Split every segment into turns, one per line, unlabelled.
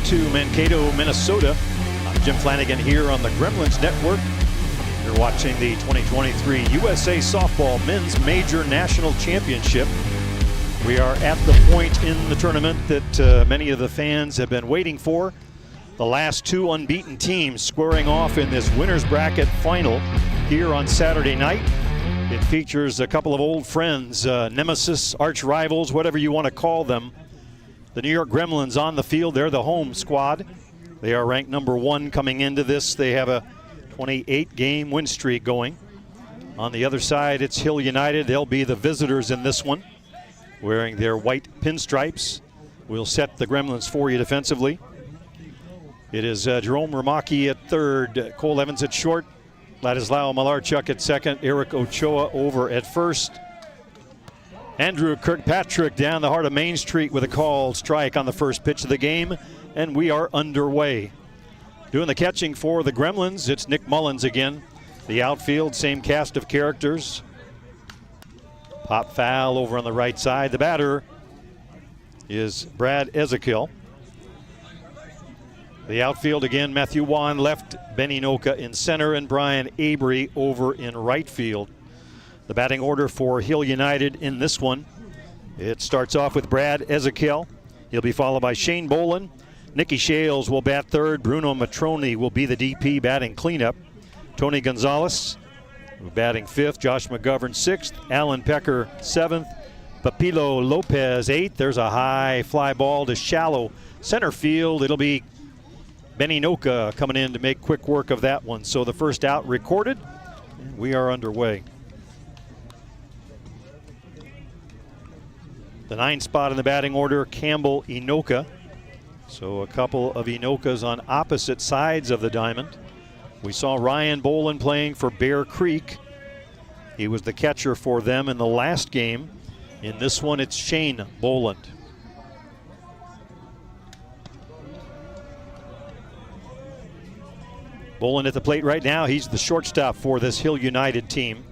to Mankato, Minnesota. I'm Jim Flanagan here on the Gremlins Network. You're watching the 2023 USA Softball Men's Major National Championship. We are at the point in the tournament that many of the fans have been waiting for. The last two unbeaten teams squaring off in this winner's bracket final here on Saturday night. It features a couple of old friends, nemesis, arch rivals, whatever you want to call them. The New York Gremlins on the field. They're the home squad. They are ranked number 1 coming into this. They have a 28-game win streak going. On the other side, it's Hill United. They'll be the visitors in this one, wearing their white pinstripes. We'll set the Gremlins for you defensively. It is Jerome Ramaki at third, Cole Evans at short, Ladislao Malarchuk at second, Eric Ochoa over at first. Andrew Kirkpatrick down the heart of Main Street with a called strike on the first pitch of the game, and we are underway. Doing the catching for the Gremlins, it's Nick Mullins again. The outfield, same cast of characters. Pop foul over on the right side. The batter is Brad Ezekiel. The outfield again, Matthew Wan left, Benny Noka in center, and Brian Abry over in right field. The batting order for Hill United in this one. It starts off with Brad Ezekiel. He'll be followed by Shane Bolin. Nicky Shales will bat third. Bruno Matroni will be the DP batting cleanup. Tony Gonzalez batting fifth. Josh McGovern sixth. Alan Pecker seventh. Papilo Lopez eighth. There's a high fly ball to shallow center field. It'll be Benny Noka coming in to make quick work of that one. So the first out recorded, and we are underway. The 9th spot in the batting order, Campbell Inoka. So a couple of Inokas on opposite sides of the diamond. We saw Ryan Bolin playing for Bear Creek. He was the catcher for them in the last game. In this one, it's Shane Boland. Boland at the plate right now. He's the shortstop for this Hill United team.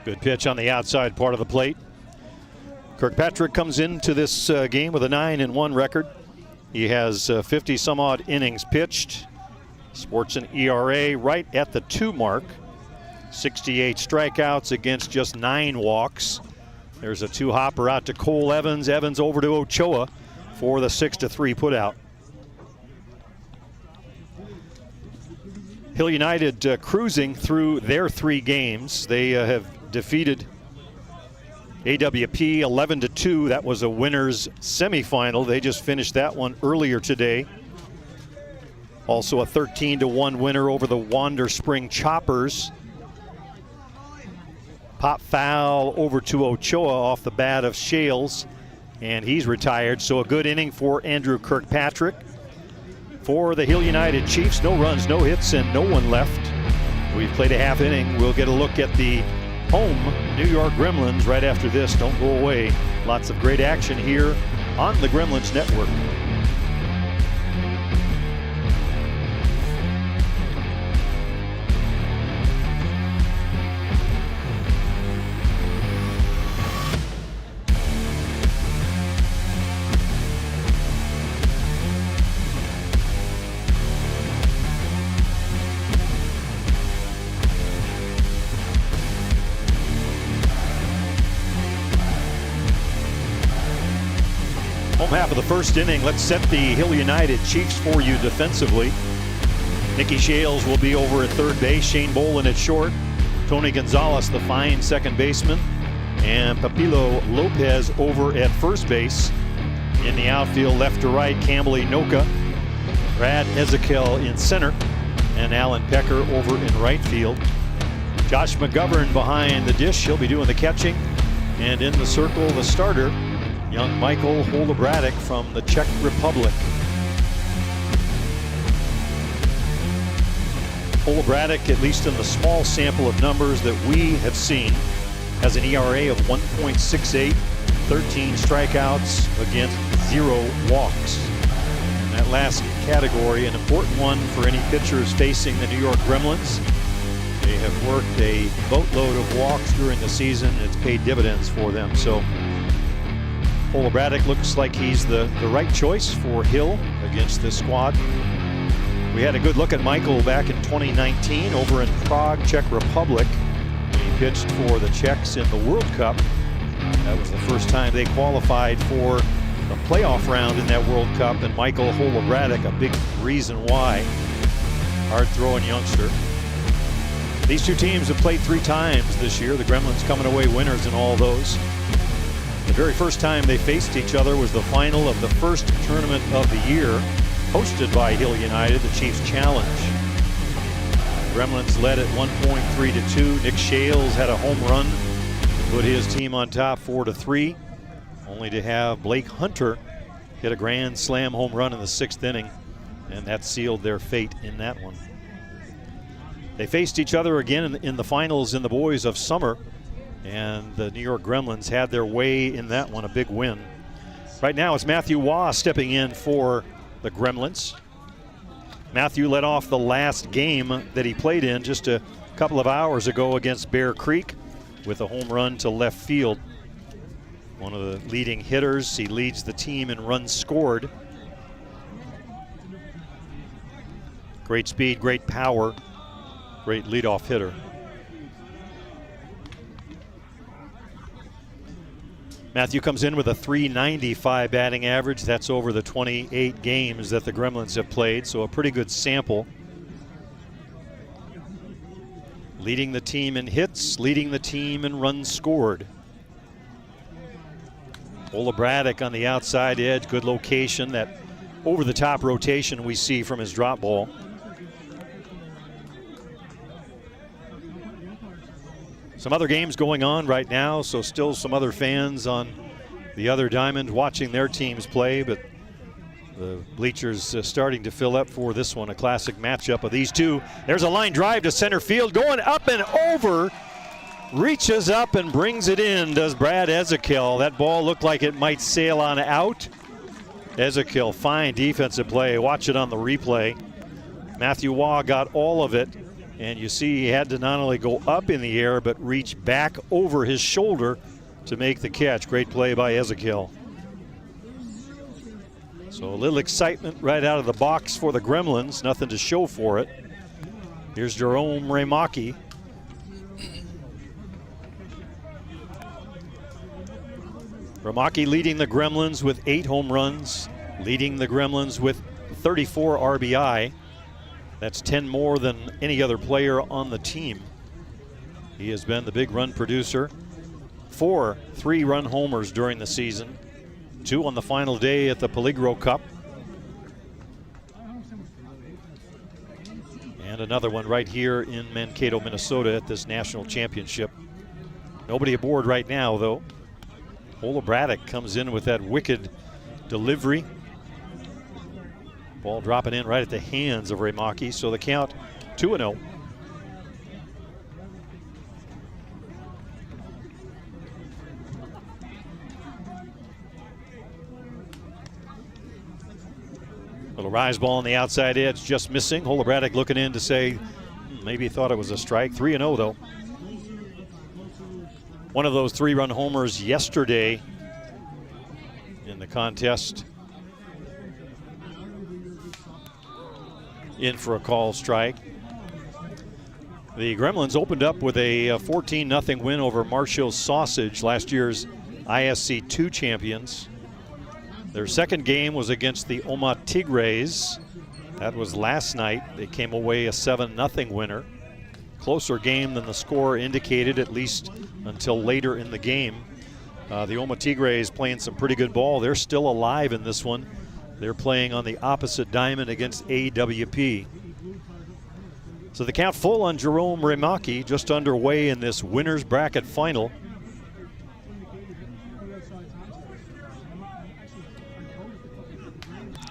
Good pitch on the outside part of the plate. Kirkpatrick comes into this game with a 9-1 record. He has 50 some odd innings pitched. Sports an ERA right at the 2 mark. 68 strikeouts against just 9 walks. There's a 2-hopper out to Cole Evans. Evans over to Ochoa for the 6-3 putout. Hill United cruising through their 3 games. They have defeated AWP 11-2. That was a winners semifinal. They just finished that one earlier today. Also a 13-1 winner over the Wander Spring Choppers. Pop foul over to Ochoa off the bat of Shales, and he's retired. So a good inning for Andrew Kirkpatrick. For the Hill United Chiefs, no runs, no hits, and no one left. We've played a half inning. We'll get a look at the home New York Gremlins right after this. Don't go away. Lots of great action here on the Gremlins Network. Half of the first inning. Let's set the Hill United Chiefs for you defensively. Nicky Shales will be over at third base. Shane Bolin at short. Tony Gonzalez, the fine second baseman. And Papilo Lopez over at first base. In the outfield, left to right, Campbell Inoka. Brad Ezekiel in center. And Alan Pecker over in right field. Josh McGovern behind the dish. He'll be doing the catching. And in the circle, the starter, young Michael Holobratic from the Czech Republic. Holobratic, at least in the small sample of numbers that we have seen, has an ERA of 1.68, 13 strikeouts against 0 walks. And that last category, an important one for any pitchers facing the New York Gremlins. They have worked a boatload of walks during the season. It's paid dividends for them. So Holobratic looks like he's the right choice for Hill against this squad. We had a good look at Michael back in 2019 over in Prague, Czech Republic, when he pitched for the Czechs in the World Cup. That was the first time they qualified for the playoff round in that World Cup, and Michael Holobratic, a big reason why. Hard-throwing youngster. These two teams have played 3 times this year. The Gremlins coming away winners in all those. The very first time they faced each other was the final of the first tournament of the year, hosted by Hill United, the Chiefs Challenge. Gremlins led at 1 point 3-2. Nick Shales had a home run to put his team on top 4-3, only to have Blake Hunter hit a grand slam home run in the 6th inning, and that sealed their fate in that one. They faced each other again in the finals in the Boys of Summer, and the New York Gremlins had their way in that one, a big win. Right now it's Matthew Waugh stepping in for the Gremlins. Matthew led off the last game that he played in just a couple of hours ago against Bear Creek with a home run to left field. One of the leading hitters. He leads the team in runs scored. Great speed, great power, great leadoff hitter. Matthew comes in with a .395 batting average. That's over the 28 games that the Gremlins have played, so a pretty good sample. Leading the team in hits, leading the team in runs scored. Holobratic on the outside edge, good location. That over-the-top rotation we see from his drop ball. Some other games going on right now, so still some other fans on the other diamond watching their teams play, but the bleachers starting to fill up for this one, a classic matchup of these two. There's a line drive to center field, going up and over, reaches up and brings it in, does Brad Ezekiel. That ball looked like it might sail on out. Ezekiel, fine defensive play. Watch it on the replay. Matthew Waugh got all of it. And you see he had to not only go up in the air, but reach back over his shoulder to make the catch. Great play by Ezekiel. So a little excitement right out of the box for the Gremlins. Nothing to show for it. Here's Jerome Remaki. Remaki leading the Gremlins with 8 home runs, leading the Gremlins with 34 RBI. That's 10 more than any other player on the team. He has been the big run producer. 4 3-run homers during the season. 2 on the final day at the Peligro Cup. And another one right here in Mankato, Minnesota at this national championship. Nobody aboard right now, though. Holobratic comes in with that wicked delivery. Ball dropping in right at the hands of Remaki, so the count 2-0. Little rise ball on the outside edge, just missing. Holobratic looking in to say maybe he thought it was a strike. 3-0 though. One of those 3-run homers yesterday in the contest. In for a call strike. The Gremlins opened up with a 14-0 win over Marshall Sausage, last year's ISC 2 champions. Their second game was against the Oma Tigres. That was last night. They came away a 7-0 winner. Closer game than the score indicated, at least until later in the game. The Oma Tigres playing some pretty good ball. They're still alive in this one. They're playing on the opposite diamond against AWP. So the count full on Jerome Remaki, just underway in this winner's bracket final.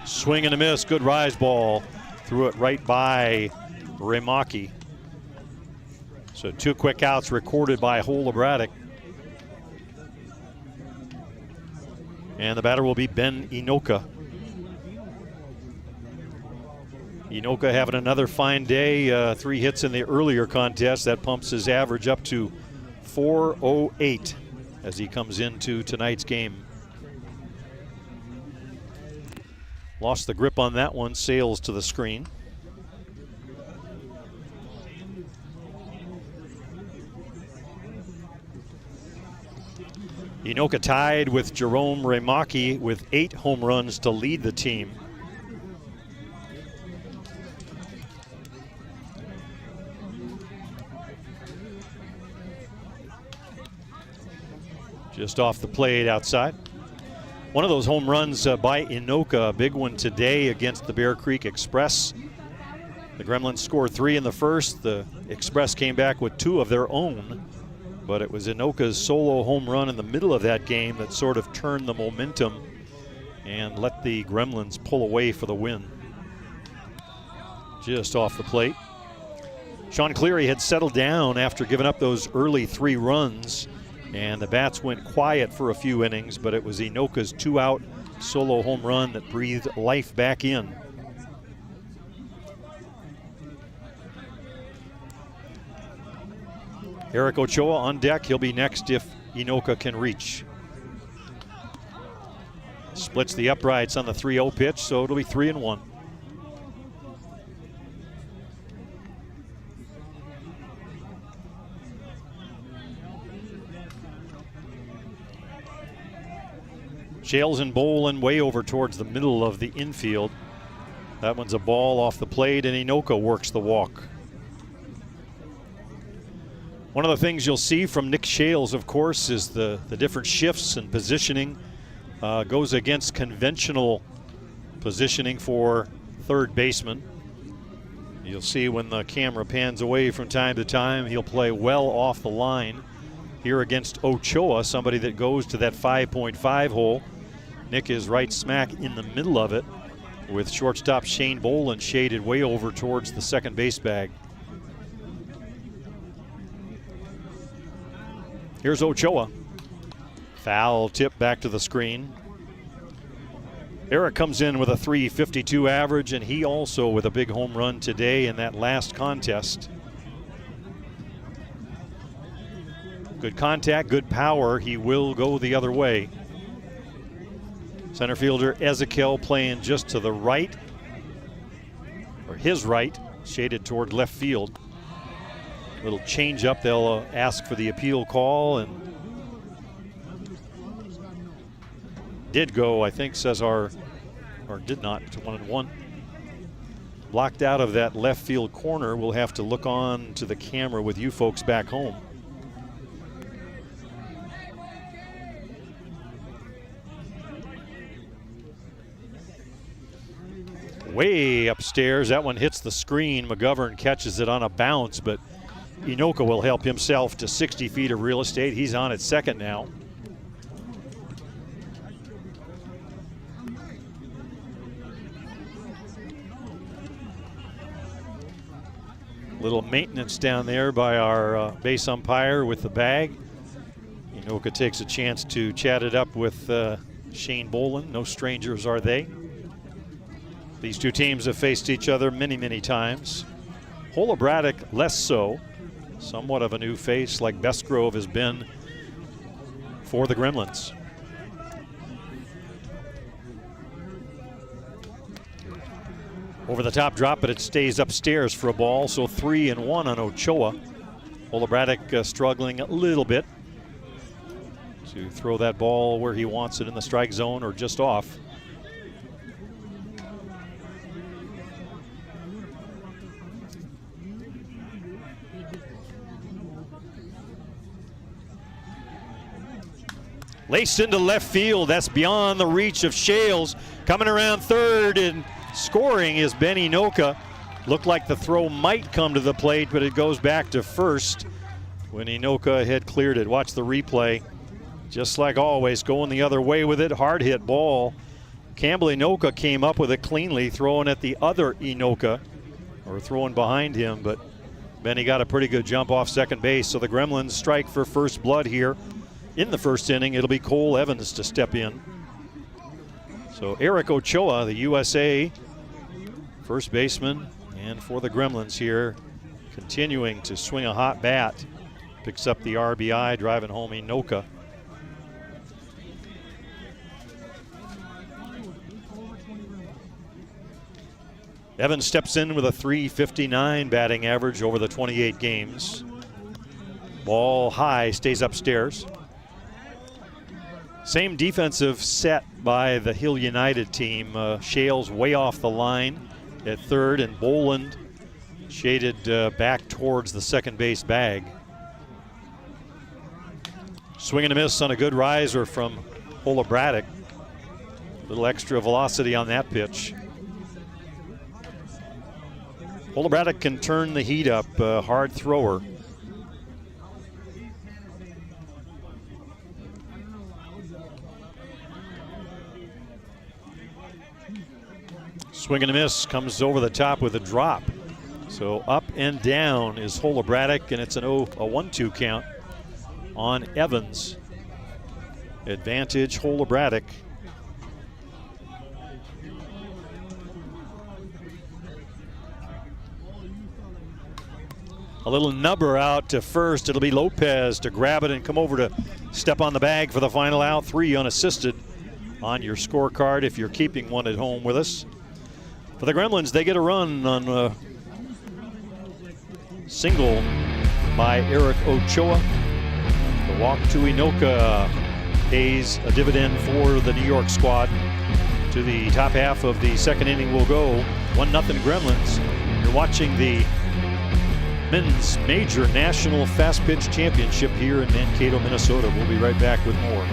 Swing and a miss, good rise ball. Threw it right by Remaki. So 2 quick outs recorded by Holobratic. And the batter will be Ben Inoka. Inoka having another fine day. 3 hits in the earlier contest. That pumps his average up to 408 as he comes into tonight's game. Lost the grip on that one, sails to the screen. Inoka tied with Jerome Remaki with 8 home runs to lead the team. Just off the plate outside. One of those home runs by Inoka, a big one today against the Bear Creek Express. The Gremlins scored 3 in the first. The Express came back with 2 of their own, but it was Inoka's solo home run in the middle of that game that sort of turned the momentum and let the Gremlins pull away for the win. Just off the plate. Sean Cleary had settled down after giving up those early 3 runs. And the bats went quiet for a few innings, but it was Inoka's 2-out solo home run that breathed life back in. Eric Ochoa on deck. He'll be next if Inoka can reach. Splits the uprights on the 3-0 pitch, so it'll be 3-1. Shales and Bolin way over towards the middle of the infield. That one's a ball off the plate, and Inoka works the walk. One of the things you'll see from Nick Shales, of course, is the different shifts and positioning. Goes against conventional positioning for third baseman. You'll see when the camera pans away from time to time, he'll play well off the line. Here against Ochoa, somebody that goes to that 5.5 hole. Nick is right smack in the middle of it, with shortstop Shane Bolin shaded way over towards the second base bag. Here's Ochoa. Foul tip back to the screen. Eric comes in with a .352 average, and he also with a big home run today in that last contest. Good contact, good power. He will go the other way. Center fielder Ezekiel playing just to the right, or his right, shaded toward left field. Little change up, they'll ask for the appeal call, and did go, I think, Cesar, or did not, to 1-1. Blocked out of that left field corner. We'll have to look on to the camera with you folks back home. Way upstairs, that one hits the screen. McGovern catches it on a bounce, but Inoka will help himself to 60 feet of real estate. He's on at second now. Little maintenance down there by our base umpire with the bag. Inoka takes a chance to chat it up with Shane Bolin. No strangers are they. These two teams have faced each other many, many times. Holobratic less so. Somewhat of a new face, like Bestgrove has been for the Gremlins. Over the top drop, but it stays upstairs for a ball, so 3-1 on Ochoa. Holobratic struggling a little bit to throw that ball where he wants it in the strike zone or just off. Laced into left field. That's beyond the reach of Shales. Coming around third and scoring is Ben Inoka. Looked like the throw might come to the plate, but it goes back to first when Inoka had cleared it. Watch the replay. Just like always, going the other way with it. Hard hit ball. Campbell Inoka came up with it cleanly, throwing at the other Inoka, or throwing behind him, but Benny got a pretty good jump off second base. So the Gremlins strike for first blood here. In the first inning, it'll be Cole Evans to step in. So Eric Ochoa, the USA first baseman, and for the Gremlins here, continuing to swing a hot bat. Picks up the RBI, driving home Inoka. Evans steps in with a .359 batting average over the 28 games. Ball high, stays upstairs. Same defensive set by the Hill United team. Shales way off the line at third, and Boland shaded back towards the second base bag. Swing and a miss on a good riser from Holobratic. A little extra velocity on that pitch. Holobratic can turn the heat up, hard thrower. Swing and a miss, comes over the top with a drop. So up and down is Holobratic, and it's a 1-2 count on Evans. Advantage Holobratic. A little nubber out to first. It'll be Lopez to grab it and come over to step on the bag for the final out. 3 unassisted on your scorecard if you're keeping one at home with us. For the Gremlins, they get a run on a single by Eric Ochoa. The walk to Inoka pays a dividend for the New York squad. To the top half of the second inning will go. 1-0 Gremlins. You're watching the Men's Major National Fast Pitch Championship here in Mankato, Minnesota. We'll be right back with more.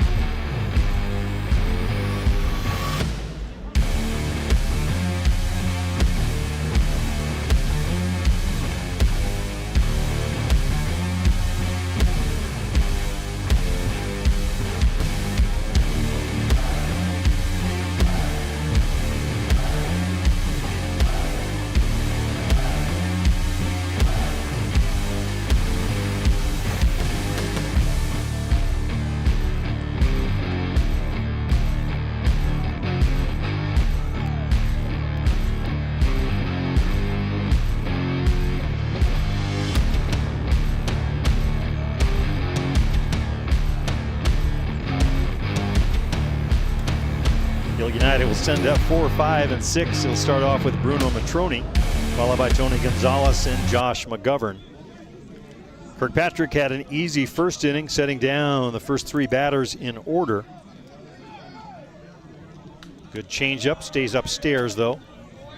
United will send up 4, 5, and 6. He'll start off with Bruno Matroni, followed by Tony Gonzalez and Josh McGovern. Kirkpatrick had an easy first inning, setting down the first 3 batters in order. Good changeup, stays upstairs though.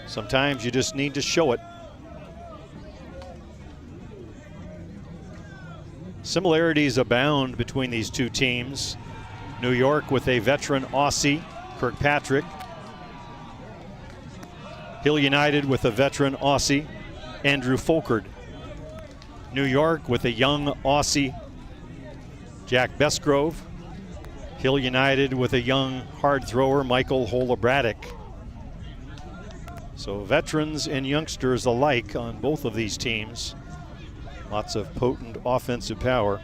Sometimes you just need to show it. Similarities abound between these two teams. New York with a veteran Aussie, Kirkpatrick. Hill United with a veteran Aussie, Andrew Folkert. New York with a young Aussie, Jack Besgrove. Hill United with a young hard thrower, Michael Holobratic. So veterans and youngsters alike on both of these teams. Lots of potent offensive power.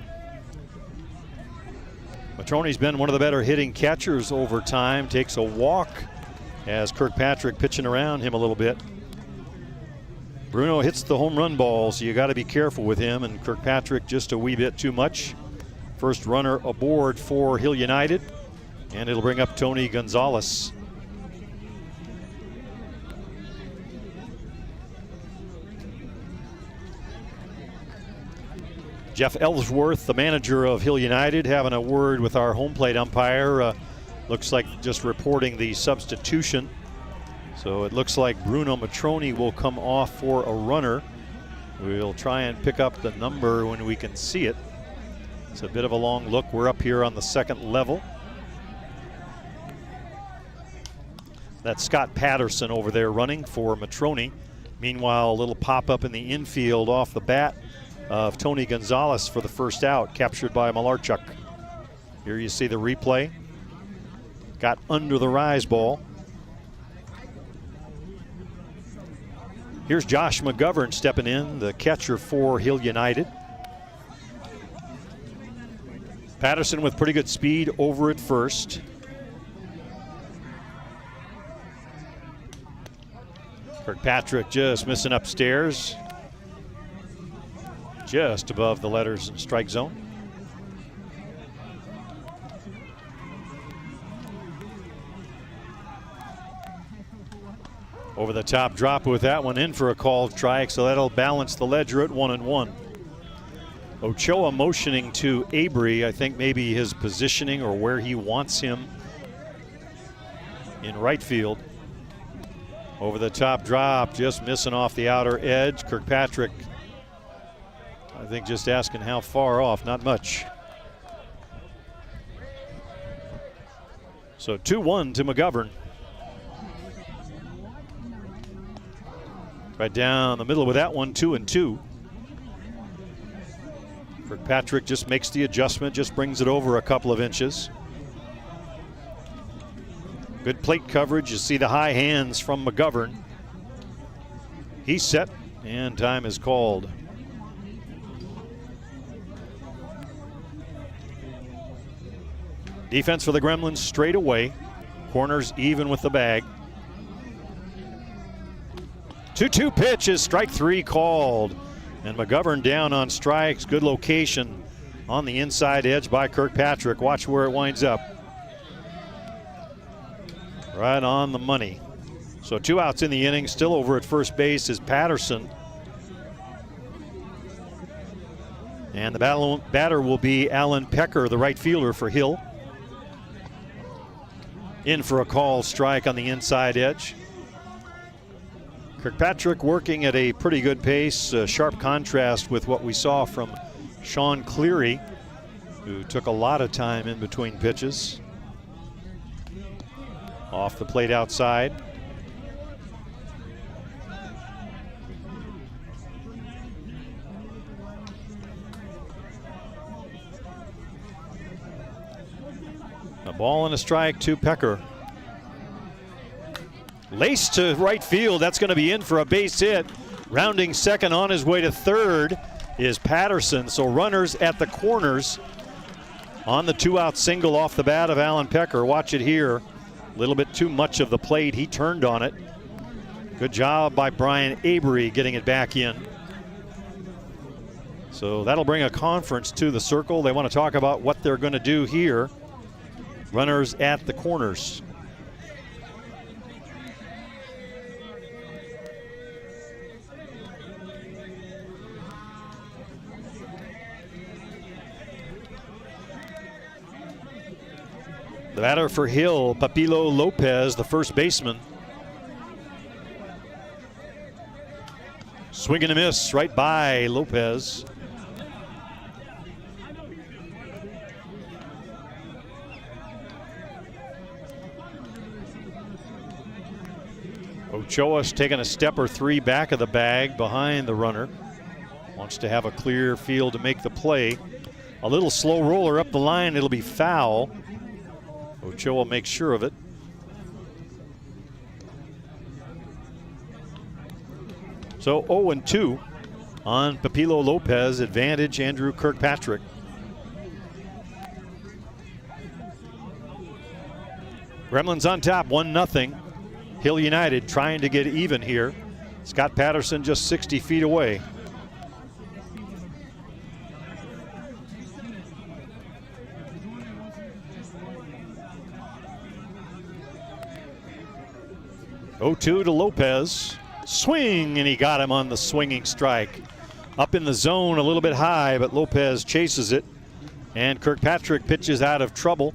Matroni's been one of the better hitting catchers over time. Takes a walk as Kirkpatrick pitching around him a little bit. Bruno hits the home run ball, so you got to be careful with him, and Kirkpatrick just a wee bit too much. First runner aboard for Hill United, and it'll bring up Tony Gonzalez. Jeff Ellsworth, the manager of Hill United, having a word with our home plate umpire. Looks like just reporting the substitution. So it looks like Bruno Matroni will come off for a runner. We'll try and pick up the number when we can see it. It's a bit of a long look. We're up here on the second level. That's Scott Patterson over there running for Matroni. Meanwhile, a little pop-up in the infield off the bat of Tony Gonzalez for the first out, captured by Malarchuk. Here you see the replay. Got under the rise ball. Here's Josh McGovern stepping in, the catcher for Hill United. Patterson with pretty good speed over at first. Kirkpatrick just missing upstairs, just above the letters in strike zone. Over the top drop with that one, in for a called strike, so that'll balance the ledger at 1-1. Ochoa motioning to Avery. I think maybe his positioning or where he wants him in right field. Over the top drop, just missing off the outer edge. Kirkpatrick, I think, just asking how far off, not much. So 2-1 to McGovern. Right down the middle with that one, 2-2. Kirkpatrick just makes the adjustment, just brings it over a couple of inches. Good plate coverage. You see the high hands from McGovern. He's set, and time is called. Defense for the Gremlins straight away. Corners even with the bag. 2-2 pitch is strike three called. And McGovern down on strikes. Good location on the inside edge by Kirkpatrick. Watch where it winds up. Right on the money. So 2 outs in the inning. Still over at first base is Patterson. And the batter will be Alan Pecker, the right fielder for Hill. In for a call strike on the inside edge. Kirkpatrick working at a pretty good pace, sharp contrast with what we saw from Sean Cleary, who took a lot of time in between pitches. Off the plate outside. A ball and a strike to Pecker. Laced to right field. That's going to be in for a base hit. Rounding second on his way to third is Patterson. So runners at the corners on the 2-out single off the bat of Alan Pecker. Watch it here. A little bit too much of the plate. He turned on it. Good job by Brian Avery getting it back in. So that'll bring a conference to the circle. They want to talk about what they're going to do here. Runners at the corners. The batter for Hill, Papilo Lopez, the first baseman. Swing and a miss right by Lopez. Ochoa's taking a step or three back of the bag behind the runner. Wants to have a clear field to make the play. A little slow roller up the line, it'll be foul. Ochoa makes sure of it. So 0-2 on Papilo Lopez. Advantage Andrew Kirkpatrick. Gremlins on top, 1-0. Hill United trying to get even here. Scott Patterson just 60 feet away. Oh-2 to Lopez. Swing, and he got him on the swinging strike. Up in the zone a little bit high, but Lopez chases it. And Kirkpatrick pitches out of trouble.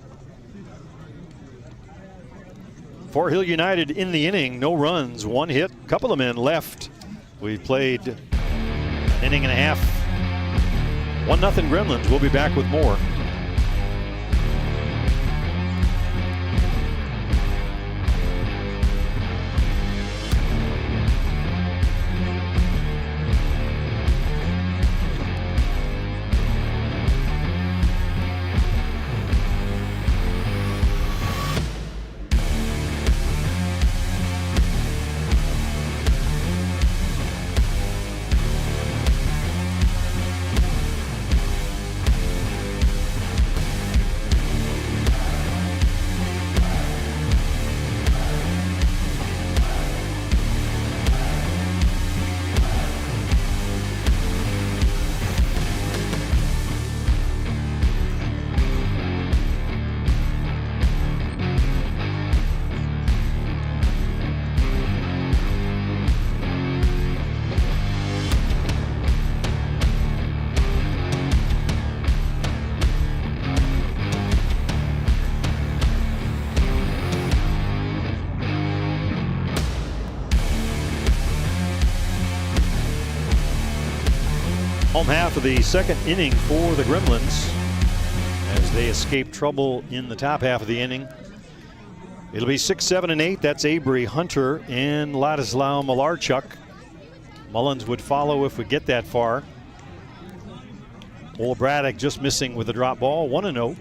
For Hill United in the inning, no runs, 1 hit, couple of men left. We played an inning and a half. 1-0 Gremlins. We'll be back with more. Home half of the second inning for the Gremlins as they escape trouble in the top half of the inning. It'll be 6, 7, and 8. That's Avery Hunter and Ladislav Malarchuk. Mullins would follow if we get that far. Old Braddock just missing with the drop ball, 1-0.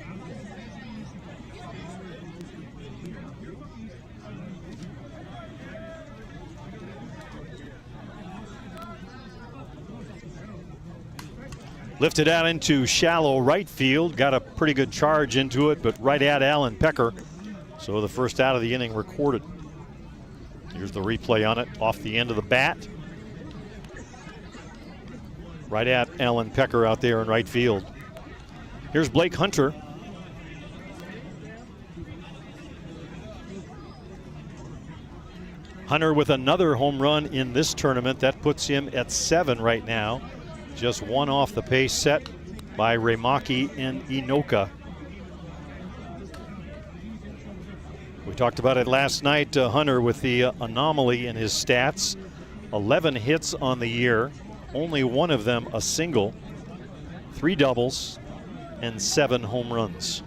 Lifted out into shallow right field. Got a pretty good charge into it, but right at Alan Pecker. So the first out of the inning recorded. Here's the replay on it off the end of the bat. Right at Alan Pecker out there in right field. Here's Blake Hunter. Hunter with another home run in this tournament. That puts him at 7 right now. Just one off the pace set by Remaki and Inoka. We talked about it last night. Hunter with the anomaly in his stats. 11 hits on the year. Only one of them a single. 3 doubles and 7 home runs.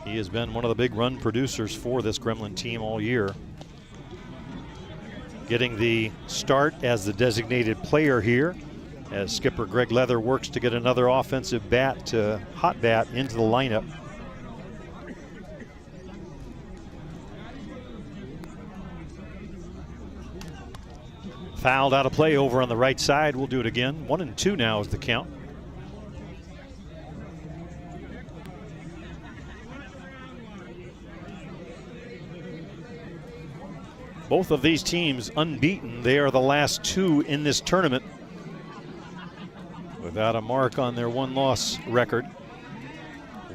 He has been one of the big run producers for this Gremlin team all year. Getting the start as the designated player here as skipper Greg Leather works to get another offensive bat, hot bat, into the lineup. Fouled out of play over on the right side. We'll do it again. 1-2 now is the count. Both of these teams unbeaten. They are the last 2 in this tournament without a mark on their one-loss record.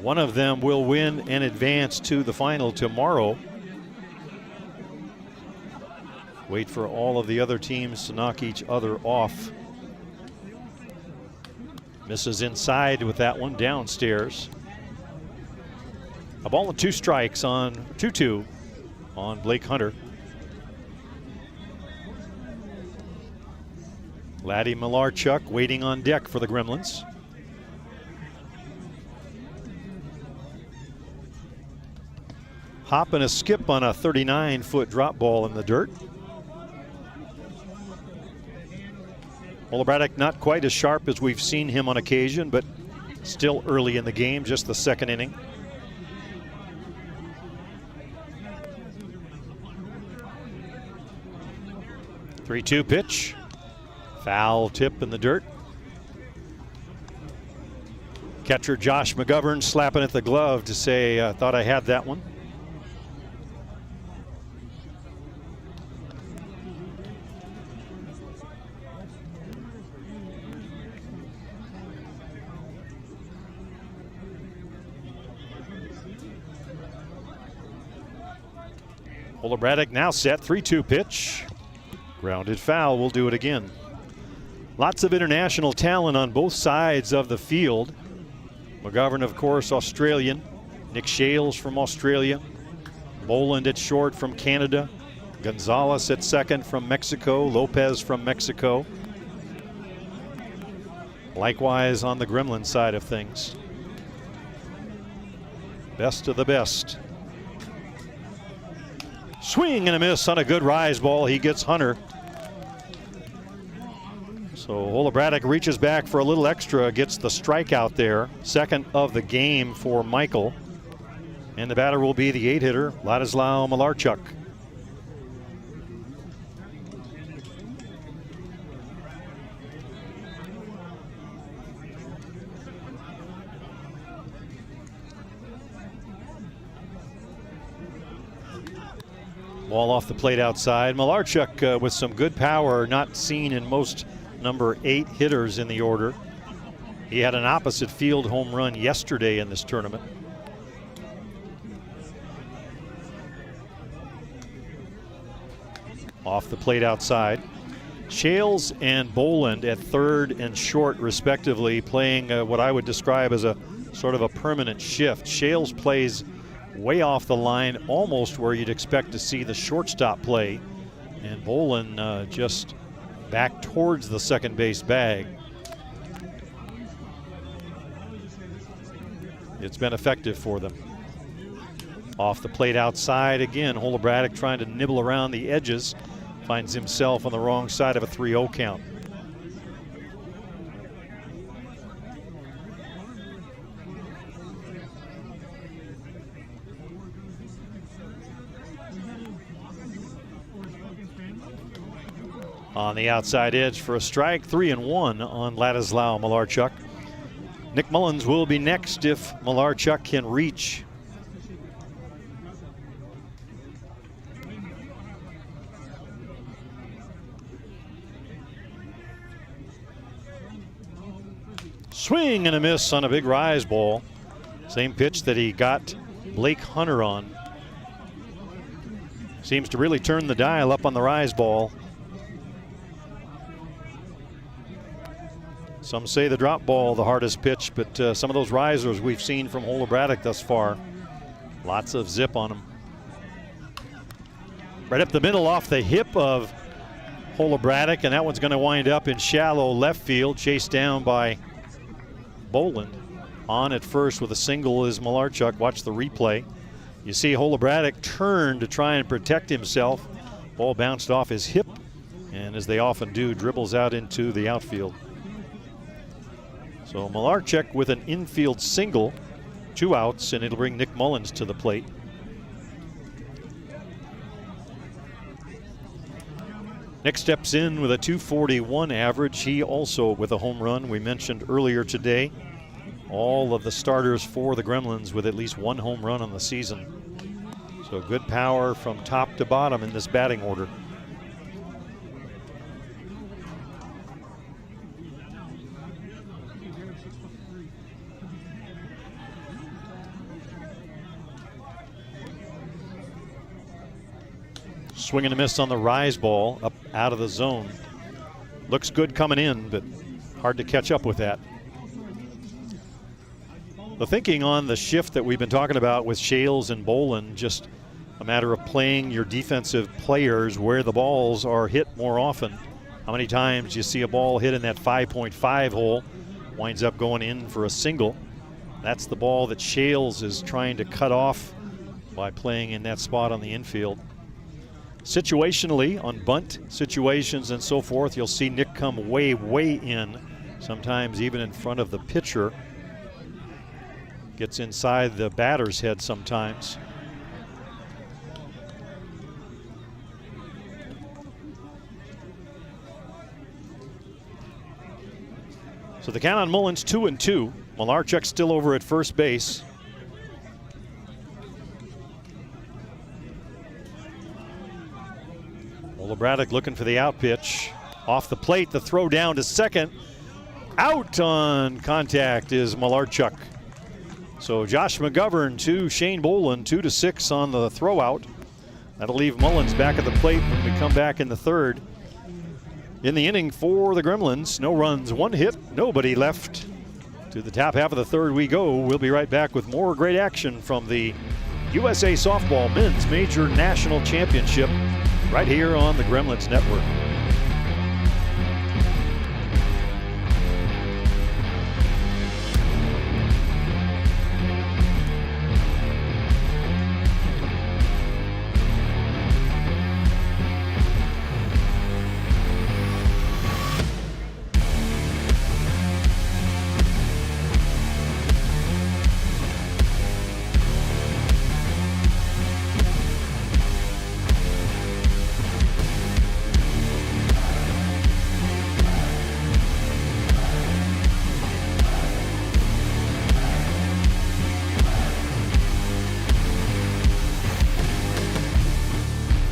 One of them will win and advance to the final tomorrow. Wait for all of the other teams to knock each other off. Misses inside with that one downstairs. A ball and 2 strikes on 2-2 on Blake Hunter. Laddie Malarchuk waiting on deck for the Gremlins. Hop and a skip on a 39-foot drop ball in the dirt. Braddock not quite as sharp as we've seen him on occasion, but still early in the game, just the second inning. Three-two pitch. Foul tip in the dirt. Catcher Josh McGovern slapping at the glove to say, I thought I had that one. Braddock now set, 3-2 pitch. Grounded foul, we'll do it again. Lots of international talent on both sides of the field. McGovern, of course, Australian. Nick Shales from Australia. Boland at short from Canada. Gonzalez at second from Mexico. Lopez from Mexico. Likewise on the Gremlin side of things. Best of the best. Swing and a miss on a good rise ball. He gets Hunter. So Braddock reaches back for a little extra, gets the strikeout there. Second of the game for Michael. And the batter will be the 8-hitter, Ladislav Malarchuk. Ball off the plate outside. Malarchuk with some good power, not seen in most number 8 hitters in the order. He had an opposite field home run yesterday in this tournament. Off the plate outside. Shales and Boland at third and short respectively, playing what I would describe as a sort of a permanent shift. Shales plays way off the line, almost where you'd expect to see the shortstop play, and Boland just back towards the second base bag. It's been effective for them. Off the plate outside again, Holobradic trying to nibble around the edges. Finds himself on the wrong side of a 3-0 count. On the outside edge for a strike, 3-1 on Ladislao Malarchuk. Nick Mullins will be next if Malarchuk can reach. Swing and a miss on a big rise ball. Same pitch that he got Blake Hunter on. Seems to really turn the dial up on the rise ball. Some say the drop ball the hardest pitch, but some of those risers we've seen from Holobradic thus far, lots of zip on them. Right up the middle off the hip of Holobradic, and that one's going to wind up in shallow left field, chased down by Boland. On at first with a single is Malarchuk. Watch the replay. You see Holobradic turn to try and protect himself. Ball bounced off his hip, and as they often do, dribbles out into the outfield. So Malarchuk with an infield single, 2 outs, and it'll bring Nick Mullins to the plate. Nick steps in with a .241 average. He also with a home run we mentioned earlier today. All of the starters for the Gremlins with at least 1 home run on the season. So good power from top to bottom in this batting order. Swing and a miss on the rise ball, up out of the zone. Looks good coming in, but hard to catch up with that. The thinking on the shift that we've been talking about with Shales and Boland, just a matter of playing your defensive players where the balls are hit more often. How many times you see a ball hit in that 5.5 hole, winds up going in for a single. That's the ball that Shales is trying to cut off by playing in that spot on the infield. Situationally, on bunt situations and so forth, you'll see Nick come way, way in, sometimes even in front of the pitcher. Gets inside the batter's head sometimes. So the count on Mullins 2-2. Malarchuk still over at first base. Holobradic looking for the out pitch. Off the plate, the throw down to second. Out on contact is Malarchuk. So Josh McGovern to Shane Boland, 2-6 on the throw out. That'll leave Mullins back at the plate when we come back in the third. In the inning for the Gremlins, no runs, 1 hit, nobody left. To the top half of the third we go. We'll be right back with more great action from the USA Softball Men's Major National Championship right here on the Gremlins Network.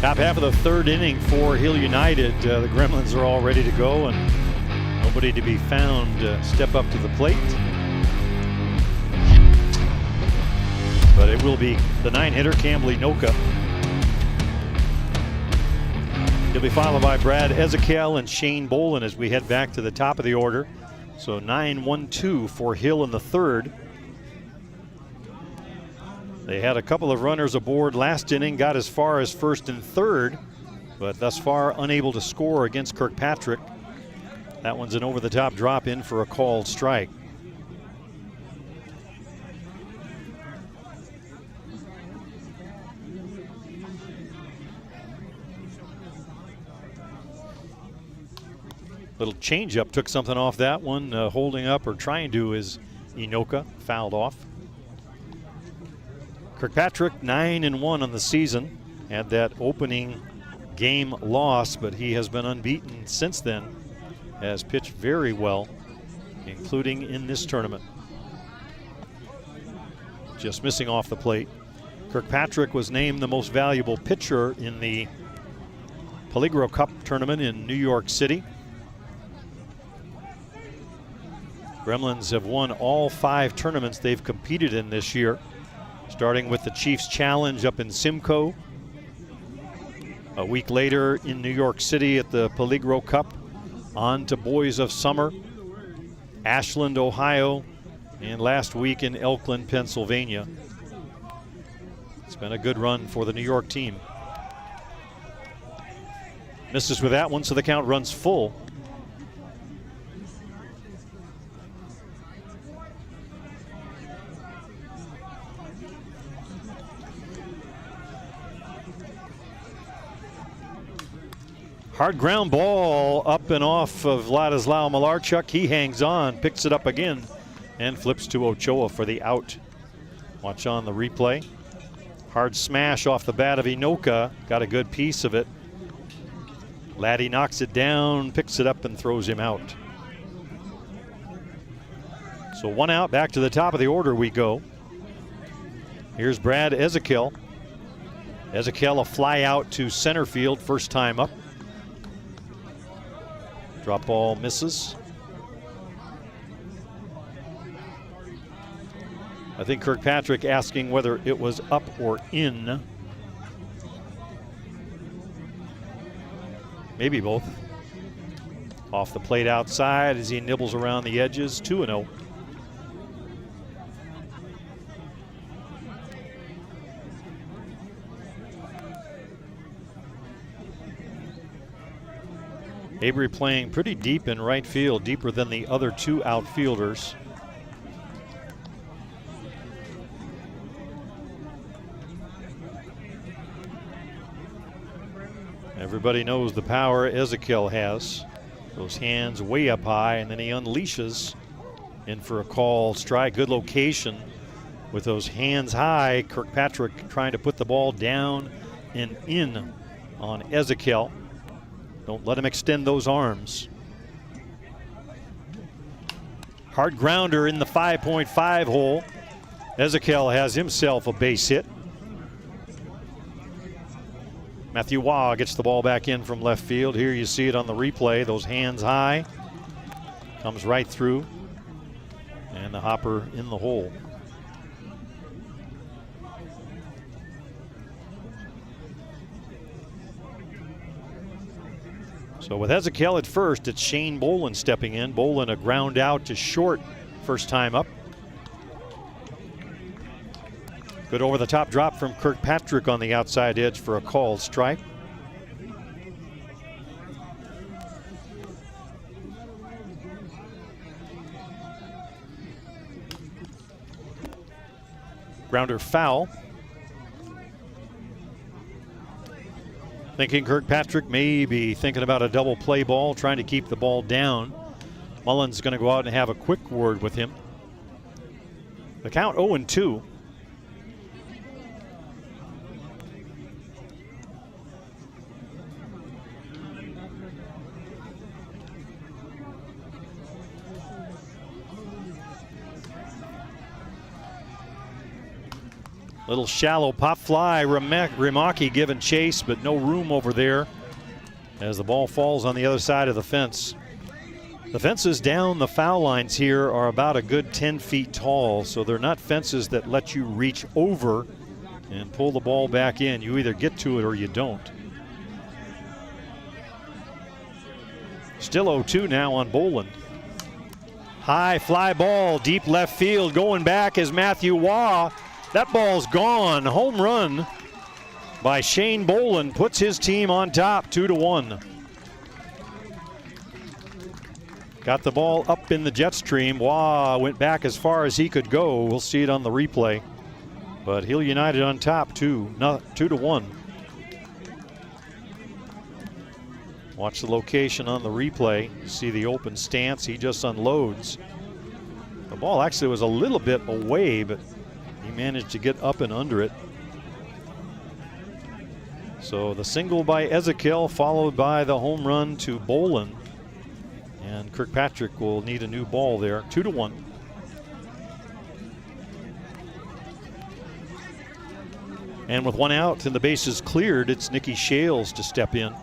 Top half of the third inning for Hill United. The Gremlins are all ready to go and nobody to be found step up to the plate. But it will be the 9-hitter Cambly Noka. He'll be followed by Brad Ezekiel and Shane Boland as we head back to the top of the order. So 9-1-2 for Hill in the third. They had a couple of runners aboard last inning, got as far as first and third but thus far unable to score against Kirkpatrick. That one's an over-the-top drop in for a called strike. Little changeup took something off that one. Holding up or trying to is Inoka, fouled off. Kirkpatrick 9-1 on the season. Had that opening game loss, but he has been unbeaten since then. Has pitched very well, including in this tournament. Just missing off the plate. Kirkpatrick was named the most valuable pitcher in the Peligro Cup tournament in New York City. Gremlins have won all 5 tournaments they've competed in this year, starting with the CHIEFS Challenge up in Simcoe. A week later in New York City at the Peligro Cup, on to Boys of Summer, Ashland, Ohio, and last week in Elkland, Pennsylvania. It's been a good run for the New York team. Misses with that one, so the count runs full. Hard ground ball up and off of Ladislao Malarchuk. He hangs on, picks it up again, and flips to Ochoa for the out. Watch on the replay. Hard smash off the bat of Inoka. Got a good piece of it. Laddie knocks it down, picks it up, and throws him out. So 1 out, back to the top of the order we go. Here's Brad Ezekiel. Ezekiel a fly out to center field, first time up. Drop ball misses. I think Kirkpatrick asking whether it was up or in. Maybe both. Off the plate outside as he nibbles around the edges, 2-0. Avery playing pretty deep in right field, deeper than the other 2 outfielders. Everybody knows the power Ezekiel has. Those hands way up high, and then he unleashes in for a call strike. Good location with those hands high. Kirkpatrick trying to put the ball down and in on Ezekiel. Don't let him extend those arms. Hard grounder in the 5.5 hole. Ezekiel has himself a base hit. Matthew Waugh gets the ball back in from left field. Here you see it on the replay. Those hands high. Comes right through. And the hopper in the hole. So with Ezekiel at first, it's Shane Bolin stepping in. Bolin a ground out to short, first time up. Good over the top drop from Kirkpatrick on the outside edge for a called strike. Grounder foul. Thinking Kirkpatrick may be thinking about a double play ball, trying to keep the ball down. Mullen's going to go out and have a quick word with him. The count 0-2. Little shallow pop fly. Rimaki giving chase, but no room over there as the ball falls on the other side of the fence. The fences down the foul lines here are about a good 10 feet tall, so they're not fences that let you reach over and pull the ball back in. You either get to it or you don't. Still 0-2 now on Bolin. High fly ball, deep left field. Going back is Matthew Waugh. That ball's gone. Home run by Shane Boland puts his team on top 2-1. Got the ball up in the jet stream. Wah went back as far as he could go. We'll see it on the replay. But Hill United on top 2-1. Watch the location on the replay. You see the open stance. He just unloads. The ball actually was a little bit away, but he managed to get up and under it. So the single by Ezekiel followed by the home run to Boland. And Kirkpatrick will need a new ball there. 2-1. And with one out and the bases cleared, it's Nicky Shales to step in.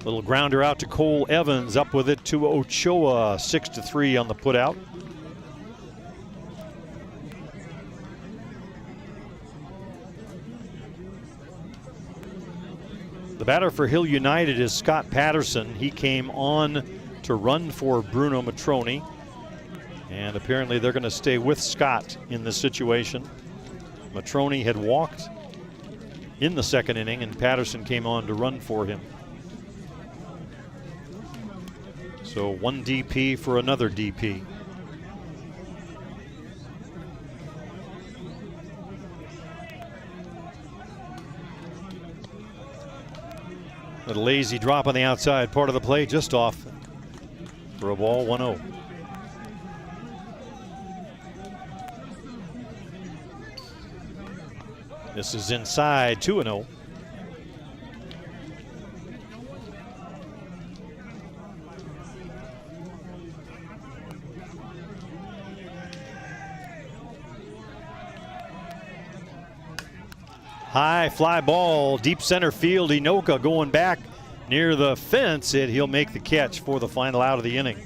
Little grounder out to Cole Evans, up with it to Ochoa, 6-3 on the putout. The batter for Hill United is Scott Patterson. He came on to run for Bruno Matroni. And apparently they're going to stay with Scott in this situation. Matroni had walked in the second inning, and Patterson came on to run for him. So one DP for another DP. A lazy drop on the outside part of the play, just off for a ball, 1-0. This is inside, 2-0. High fly ball, deep center field. Inoka going back near the fence, and he'll make the catch for the final out of the inning.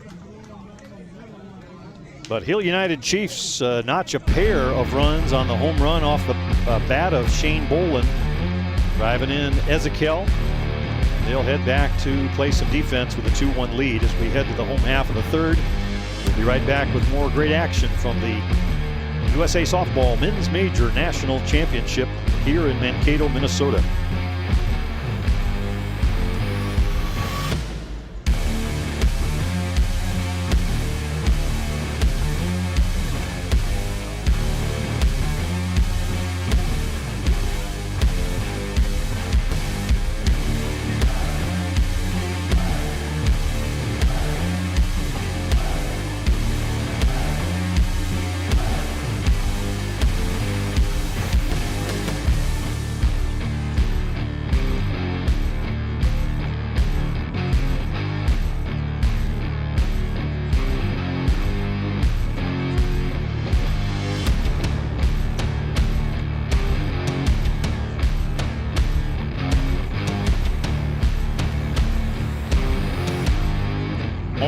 But Hill United Chiefs notch a pair of runs on the home run off the bat of Shane Boland. Driving in Ezekiel. They'll head back to play some defense with a 2-1 lead as we head to the home half of the third. We'll be right back with more great action from the USA Softball Men's Major National Championship here in Mankato, Minnesota.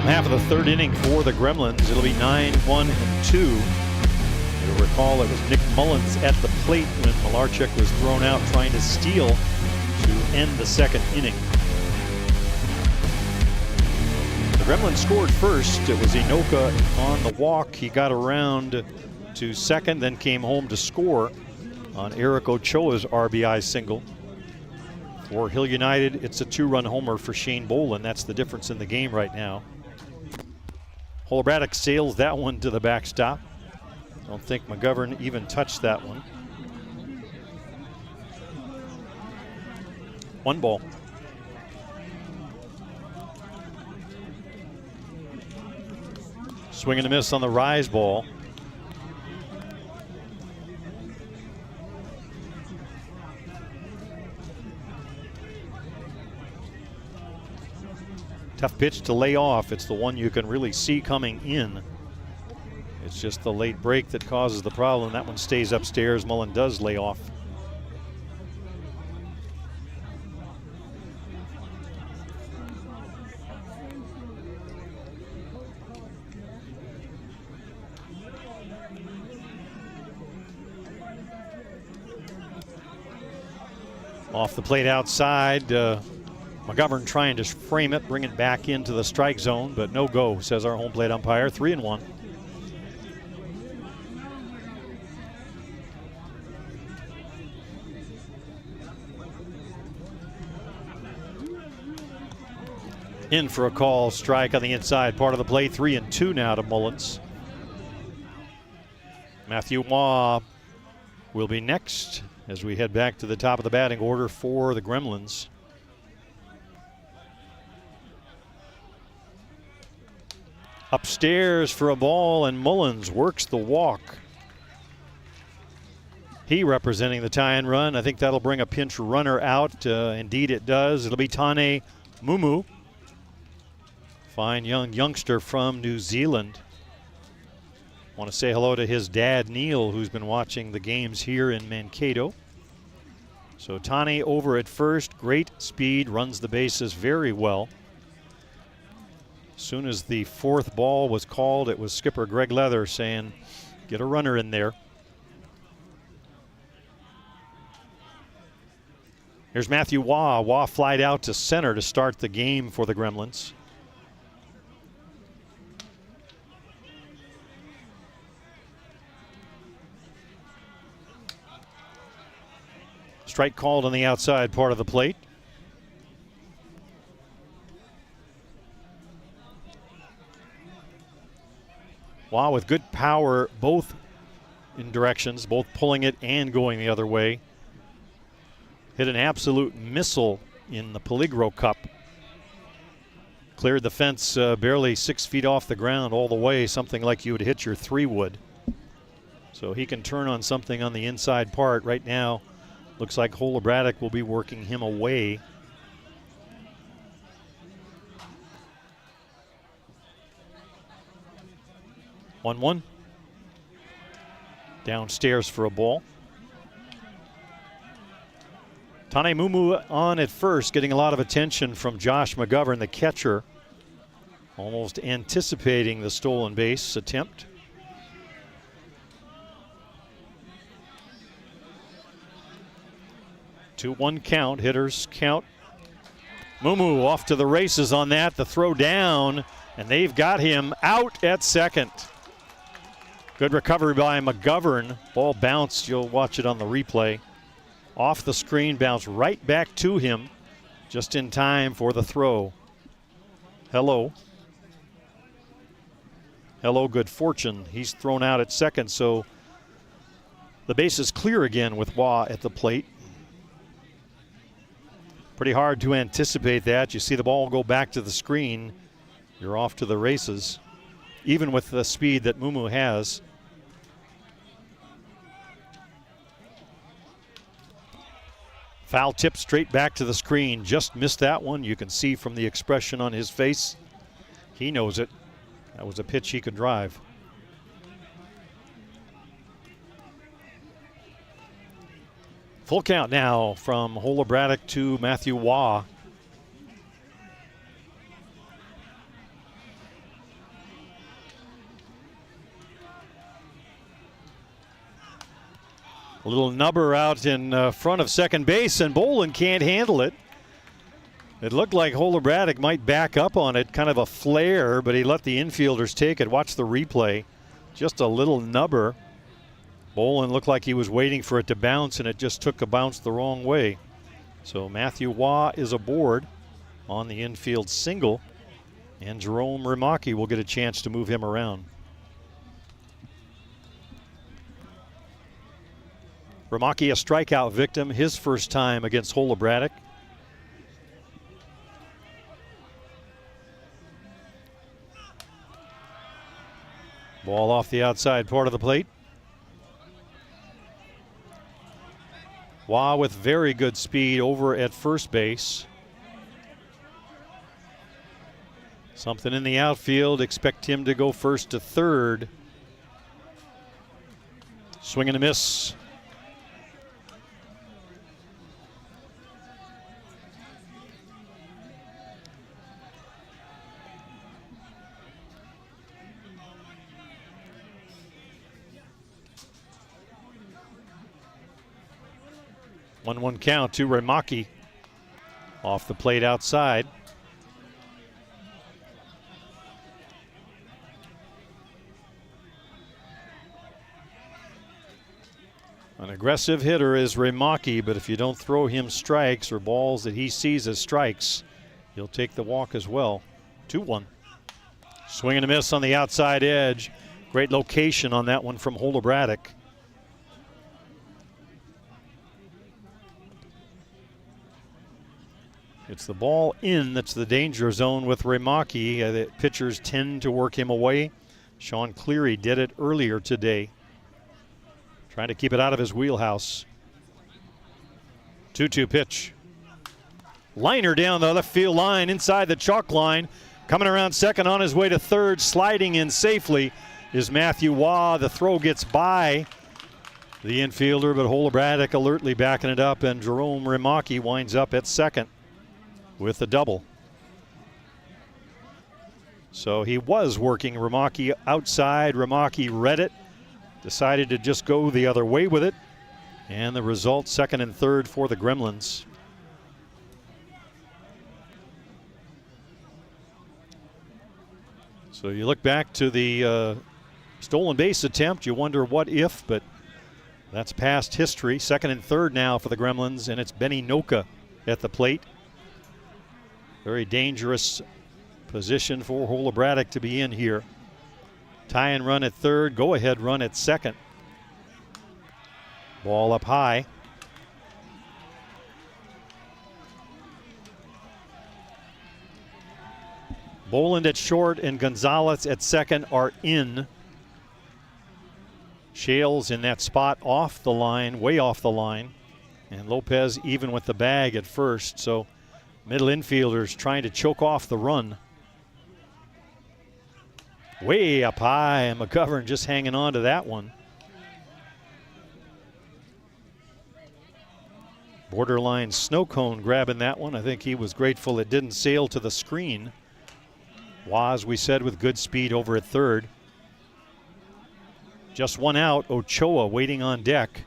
Half of the third inning for the Gremlins. It'll be 9-1-2. You'll recall it was Nick Mullins at the plate when Malarchuk was thrown out trying to steal to end the second inning. The Gremlins scored first. It was Inoka on the walk. He got around to second, then came home to score on Eric Ochoa's RBI single. For Hill United, it's a 2-run homer for Shane Boland. That's the difference in the game right now. Holbraddock sails that one to the backstop. I don't think McGovern even touched that one. 1 ball. Swing and a miss on the rise ball. Tough pitch to lay off. It's the one you can really see coming in. It's just the late break that causes the problem. That one stays upstairs. Mullen does lay off. Off the plate outside. McGovern trying to frame it, bring it back into the strike zone, but no go, says our home plate umpire. 3-1. In for a call strike on the inside part of the plate. 3-2 now to Mullins. Matthew Waugh will be next as we head back to the top of the batting order for the Gremlins. Upstairs for a ball, and Mullins works the walk. He representing the tie and run. I think that'll bring a pinch runner out. Indeed it does. It'll be Tane Mumu. Fine youngster from New Zealand. Want to say hello to his dad, Neil, who's been watching the games here in Mankato. So Tane over at first. Great speed, runs the bases very well. As soon as the fourth ball was called, it was skipper Greg Leather saying, get a runner in there. Here's Matthew Waugh. Waugh flied out to center to start the game for the Gremlins. Strike called on the outside part of the plate. Waugh with good power both in directions, both pulling it and going the other way. Hit an absolute missile in the Peligro Cup. Cleared the fence barely 6 feet off the ground all the way, something like you would hit your 3-wood. So he can turn on something on the inside part. Right now, looks like Holobratic will be working him away. One. Downstairs for a ball. Tane Mumu on at first, getting a lot of attention from Josh McGovern, the catcher, almost anticipating the stolen base attempt. Two 1 count, hitters count. Mumu off to the races on that, the throw down, and they've got him out at second. Good recovery by McGovern. Ball bounced, you'll watch it on the replay. Off the screen, bounced right back to him just in time for the throw. Hello, good fortune. He's thrown out at second, so the base is clear again with Waugh at the plate. Pretty hard to anticipate that. You see the ball go back to the screen, you're off to the races, even with the speed that Mumu has. Foul tip straight back to the screen. Just missed that one. You can see from the expression on his face. He knows it. That was a pitch he could drive. Full count now from Holobratic to Matthew Waugh. A little nubber out in front of second base, and Bolin can't handle it. It looked like Holobratic might back up on it, kind of a flare, but he let the infielders take it. Watch the replay. Just a little nubber. Bolin looked like he was waiting for it to bounce, and it just took a bounce the wrong way. So Matthew Waugh is aboard on the infield single, and Jerome Rimaki will get a chance to move him around. Rimaki, a strikeout victim, his first time against Holobratic. Ball off the outside part of the plate. Waugh with very good speed over at first base. Something in the outfield. Expect him to go first to third. Swing and a miss. One count to Rimaki. Off the plate outside. An aggressive hitter is Rimaki, but if you don't throw him strikes or balls that he sees as strikes, He'll take the walk as well. 2-1. Swing and a miss on the outside edge. Great location on that one from Holobratic. It's the ball in that's the danger zone with Remaki. The pitchers tend to work him away. Sean Cleary did it earlier today, trying to keep it out of his wheelhouse. 2-2 pitch. Liner down the left field line inside the chalk line. Coming around second on his way to third, sliding in safely is Matthew Waugh. The throw gets by the infielder, but Holobratic alertly backing it up, and Jerome Remaki winds up at second with the double. So he was working Remaki outside. Remaki read it, decided to just go the other way with it, and the result, second and third for the Gremlins. So you look back to the stolen base attempt, you wonder what if, but that's past history. Second and third now for the Gremlins, and it's Benny Noka at the plate. Very dangerous position for Holobratic to be in here. Tie and run at third, go ahead run at second. Ball up high. Boland at short and Gonzalez at second are in. Shales in that spot off the line, way off the line. And Lopez even with the bag at first. So middle infielders trying to choke off the run. Way up high, and McGovern just hanging on to that one. Borderline snow cone grabbing that one. I think he was grateful it didn't sail to the screen. Waz, we said, with good speed over at third. Just one out, Ochoa waiting on deck.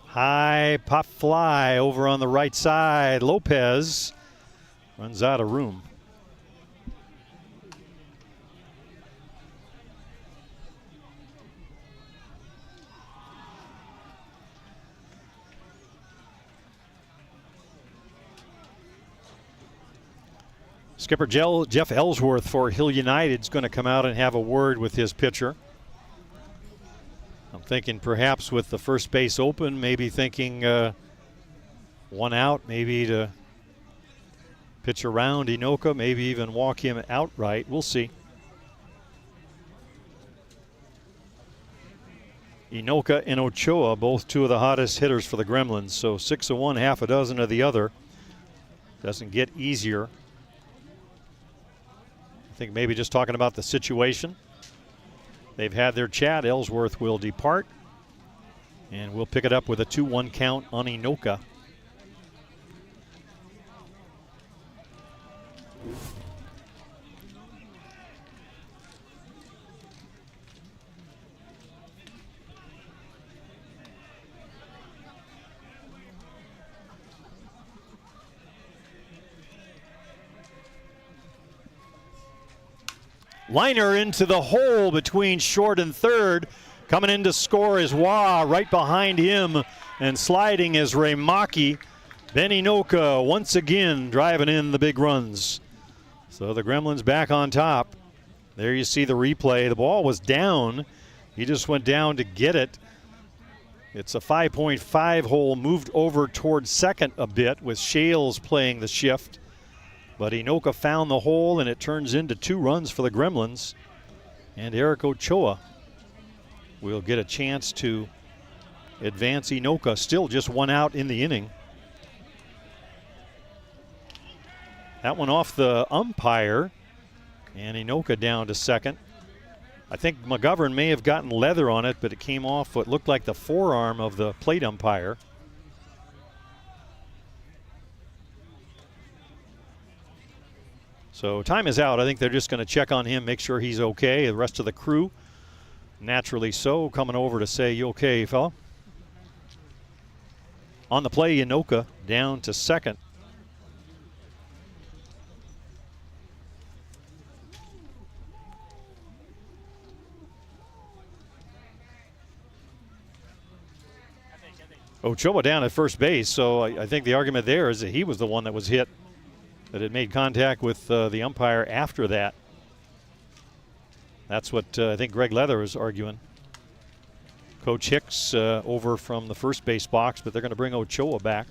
High pop fly over on the right side. Lopez runs out of room. Skipper Jeff Ellsworth for Hill United is going to come out and have a word with his pitcher. I'm thinking perhaps with the first base open, maybe thinking one out, maybe to pitch around Inoka, maybe even walk him outright. We'll see. Inoka and Ochoa, both two of the hottest hitters for the Gremlins. So 6 of one, half a dozen of the other. Doesn't get easier. I think maybe just talking about the situation. They've had their chat. Ellsworth will depart, and we'll pick it up with a 2-1 count on Inoka. Liner into the hole between short and third. Coming in to score is Waugh. Right behind him and sliding is Remaki. Benny Noka once again driving in the big runs. So the Gremlins back on top. There you see the replay. The ball was down. He just went down to get it. It's a 5.5 hole, moved over towards second a bit with Shales playing the shift. But Inoka found the hole, and it turns into 2 runs for the Gremlins. And Eric Ochoa will get a chance to advance Inoka. Still just 1 out in the inning. That one off the umpire, and Inoka down to second. I think McGovern may have gotten leather on it, but it came off what looked like the forearm of the plate umpire. So time is out. I think they're just going to check on him, make sure he's okay. The rest of the crew, naturally so, coming over to say, "You okay, fella?" On the play, Inoka down to second. Ochoa down at first base, so I think the argument there is that he was the one that was hit, that had made contact with the umpire after that. That's what I think Greg Leather is arguing. Coach Hicks over from the first base box, but they're going to bring Ochoa back.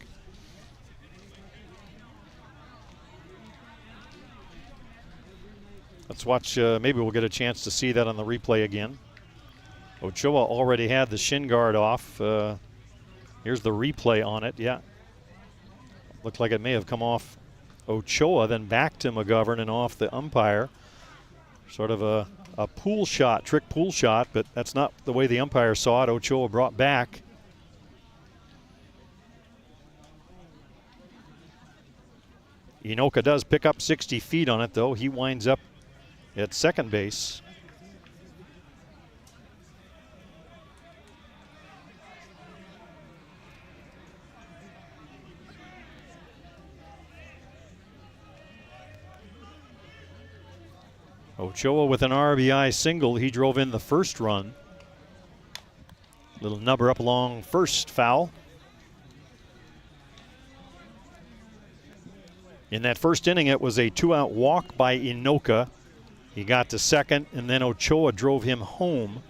Let's watch, maybe we'll get a chance to see that on the replay again. Ochoa already had the shin guard off. Here's the replay on it, yeah. Looked like it may have come off Ochoa, then back to McGovern and off the umpire. Sort of a pool shot, trick pool shot, but that's not the way the umpire saw it. Ochoa brought back. Inoka does pick up 60 feet on it, though. He winds up at second base. Ochoa with an RBI single. He drove in the first run. Little nubber up along first, foul. In that first inning, it was a 2-out walk by Inoka. He got to second, and then Ochoa drove him home.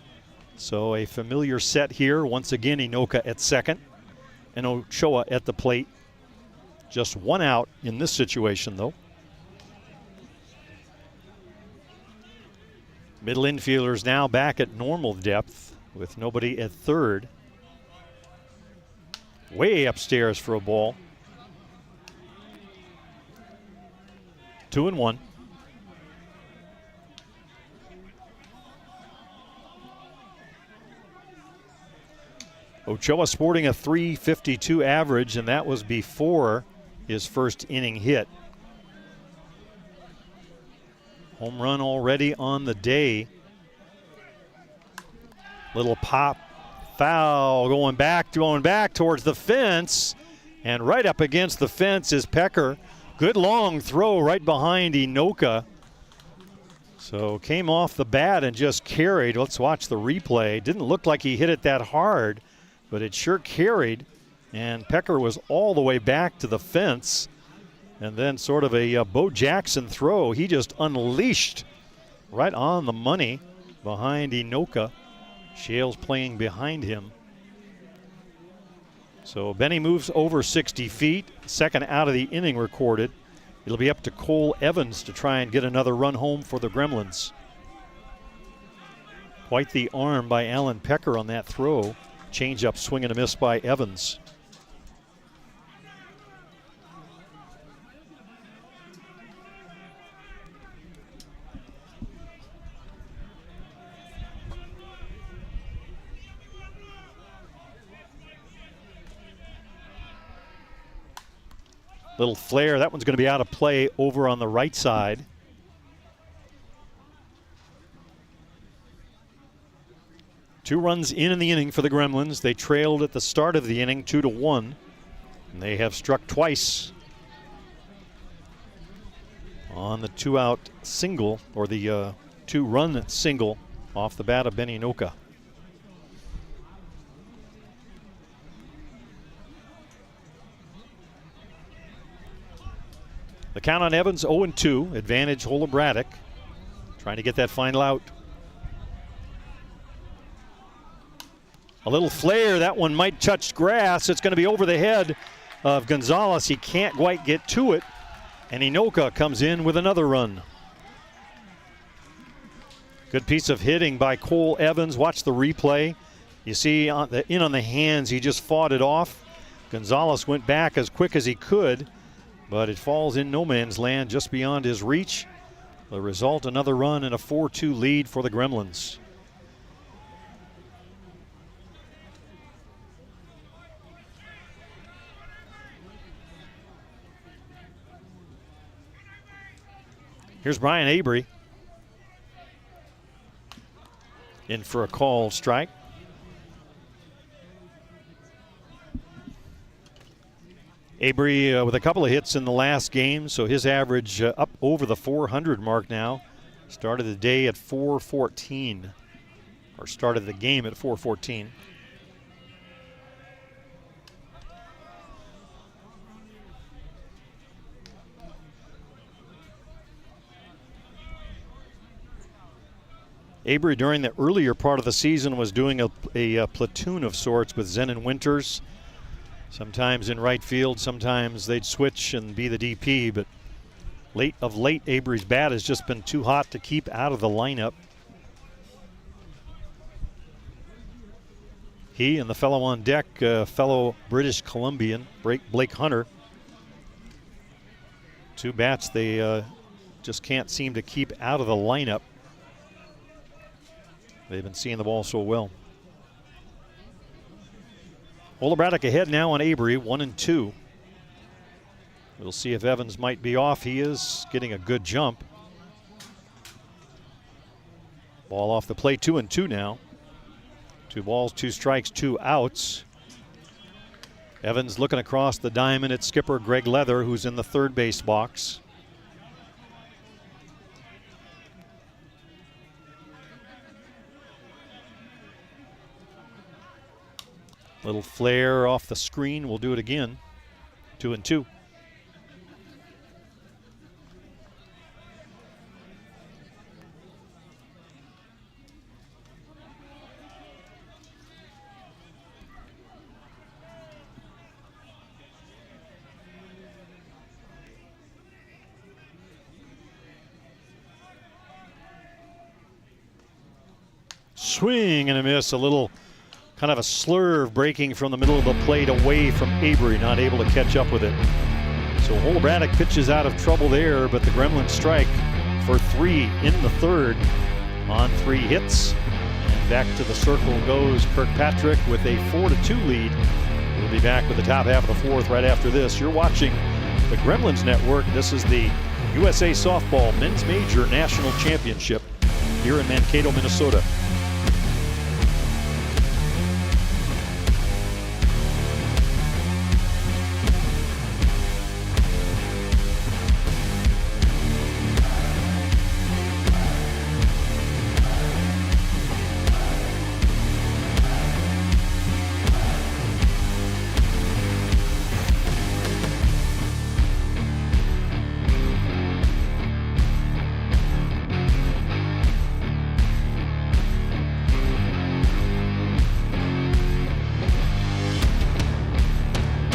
So a familiar set here. Once again, Inoka at second, and Ochoa at the plate. Just 1 out in this situation, though. Middle infielders now back at normal depth with nobody at third. Way upstairs for a ball. 2-1. Ochoa sporting a .352 average, and that was before his first inning hit. Home run already on the day. Little pop, foul, going back towards the fence. And right up against the fence is Pecker. Good long throw right behind Inoka. So came off the bat and just carried. Let's watch the replay. Didn't look like he hit it that hard, but it sure carried. And Pecker was all the way back to the fence. And then sort of a Bo Jackson throw. He just unleashed right on the money behind Inoka. Shales playing behind him. So Benny moves over 60 feet. Second out of the inning recorded. It'll be up to Cole Evans to try and get another run home for the Gremlins. Quite the arm by Alan Pecker on that throw. Change up, swing and a miss by Evans. Little flare, that one's going to be out of play over on the right side. Two runs in the inning for the Gremlins. They trailed at the start of the inning 2-1. And they have struck twice on the 2-out single, or the 2-run single off the bat of Benny Inoka. The count on Evans, 0-2, advantage Hola Braddock, trying to get that final out. A little flare, that one might touch grass. It's going to be over the head of Gonzalez. He can't quite get to it, and Inoka comes in with another run. Good piece of hitting by Cole Evans. Watch the replay. You see on the hands, he just fought it off. Gonzalez went back as quick as he could, but it falls in no man's land just beyond his reach. The result, another run and a 4-2 lead for the Gremlins. Here's Brian Avery in for a called strike. Avery with a couple of hits in the last game, so his average up over the 400 mark now. Started the day at 414, or started the game at 414. Avery, during the earlier part of the season, was doing a platoon of sorts with Zen and Winters. Sometimes in right field, sometimes they'd switch and be the DP, but of late, Avery's bat has just been too hot to keep out of the lineup. He and the fellow on deck, fellow British Columbian, Blake Hunter. Two bats they just can't seem to keep out of the lineup. They've been seeing the ball so well. Ola Braddock ahead now on Avery, 1-2. We'll see if Evans might be off. He is getting a good jump. Ball off the plate, 2-2 now. 2 balls, 2 strikes, 2 outs. Evans looking across the diamond at skipper Greg Leather, who's in the third base box. Little flare off the screen. We'll do it again. 2-2. Swing and a miss. A little kind of a slurve breaking from the middle of the plate away from Avery, not able to catch up with it. So Ola Braddock pitches out of trouble there, but the Gremlins strike for 3 in the third on 3 hits. And back to the circle goes Kirkpatrick with a 4-2 lead. We'll be back with the top half of the fourth right after this. You're watching the Gremlins Network. This is the USA Softball Men's Major National Championship here in Mankato, Minnesota.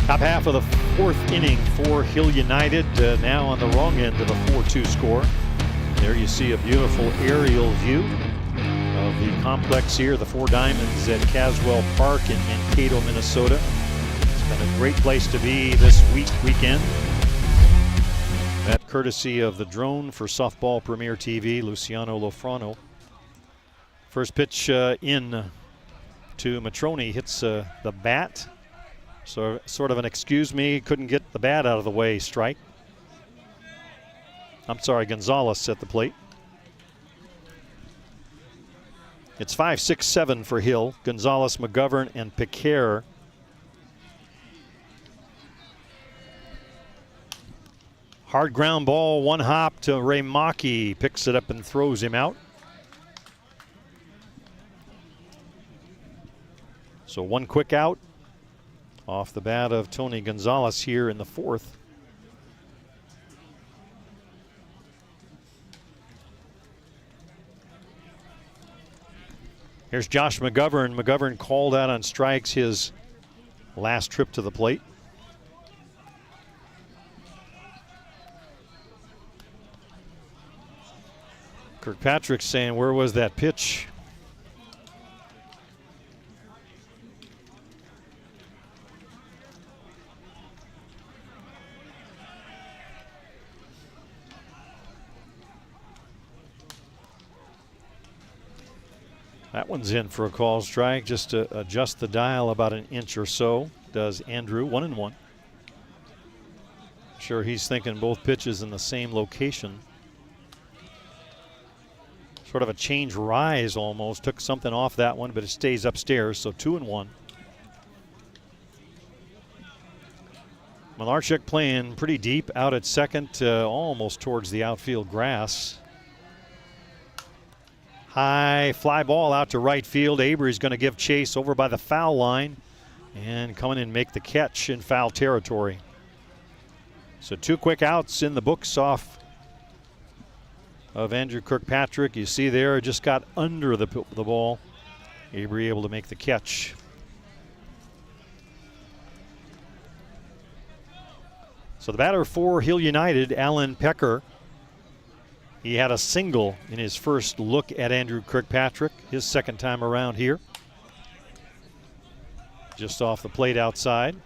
Top half of the fourth inning for Hill United, now on the wrong end of a 4-2 score. There you see a beautiful aerial view of the complex here, the Four Diamonds at Caswell Park in Mankato, Minnesota. It's been a great place to be this weekend. That courtesy of the drone for Softball Premier TV, Luciano Lofrano. First pitch in to Matrone, hits the bat. So sort of an excuse me, couldn't get the bat out of the way strike. I'm sorry, Gonzalez at the plate. It's 5, 6, 7 for Hill. Gonzalez, McGovern, and Piquer. Hard ground ball, one hop to Ray Maki. Picks it up and throws him out. So one quick out off the bat of Tony Gonzalez here in the fourth. Here's Josh McGovern. McGovern called out on strikes his last trip to the plate. Kirkpatrick saying, where was that pitch? That one's in for a call strike, just to adjust the dial about an inch or so. Does Andrew, 1-1. Sure, he's thinking both pitches in the same location. Sort of a change rise almost. Took something off that one, but it stays upstairs, so 2-1. Malarchuk playing pretty deep out at second, almost towards the outfield grass. High fly ball out to right field. Avery's going to give chase over by the foul line and come in and make the catch in foul territory. So 2 quick outs in the books off of Andrew Kirkpatrick. You see there, just got under the ball. Avery able to make the catch. So the batter for Hill United, Alan Pecker. He had a single in his first look at Andrew Kirkpatrick, his second time around here. Just off the plate outside.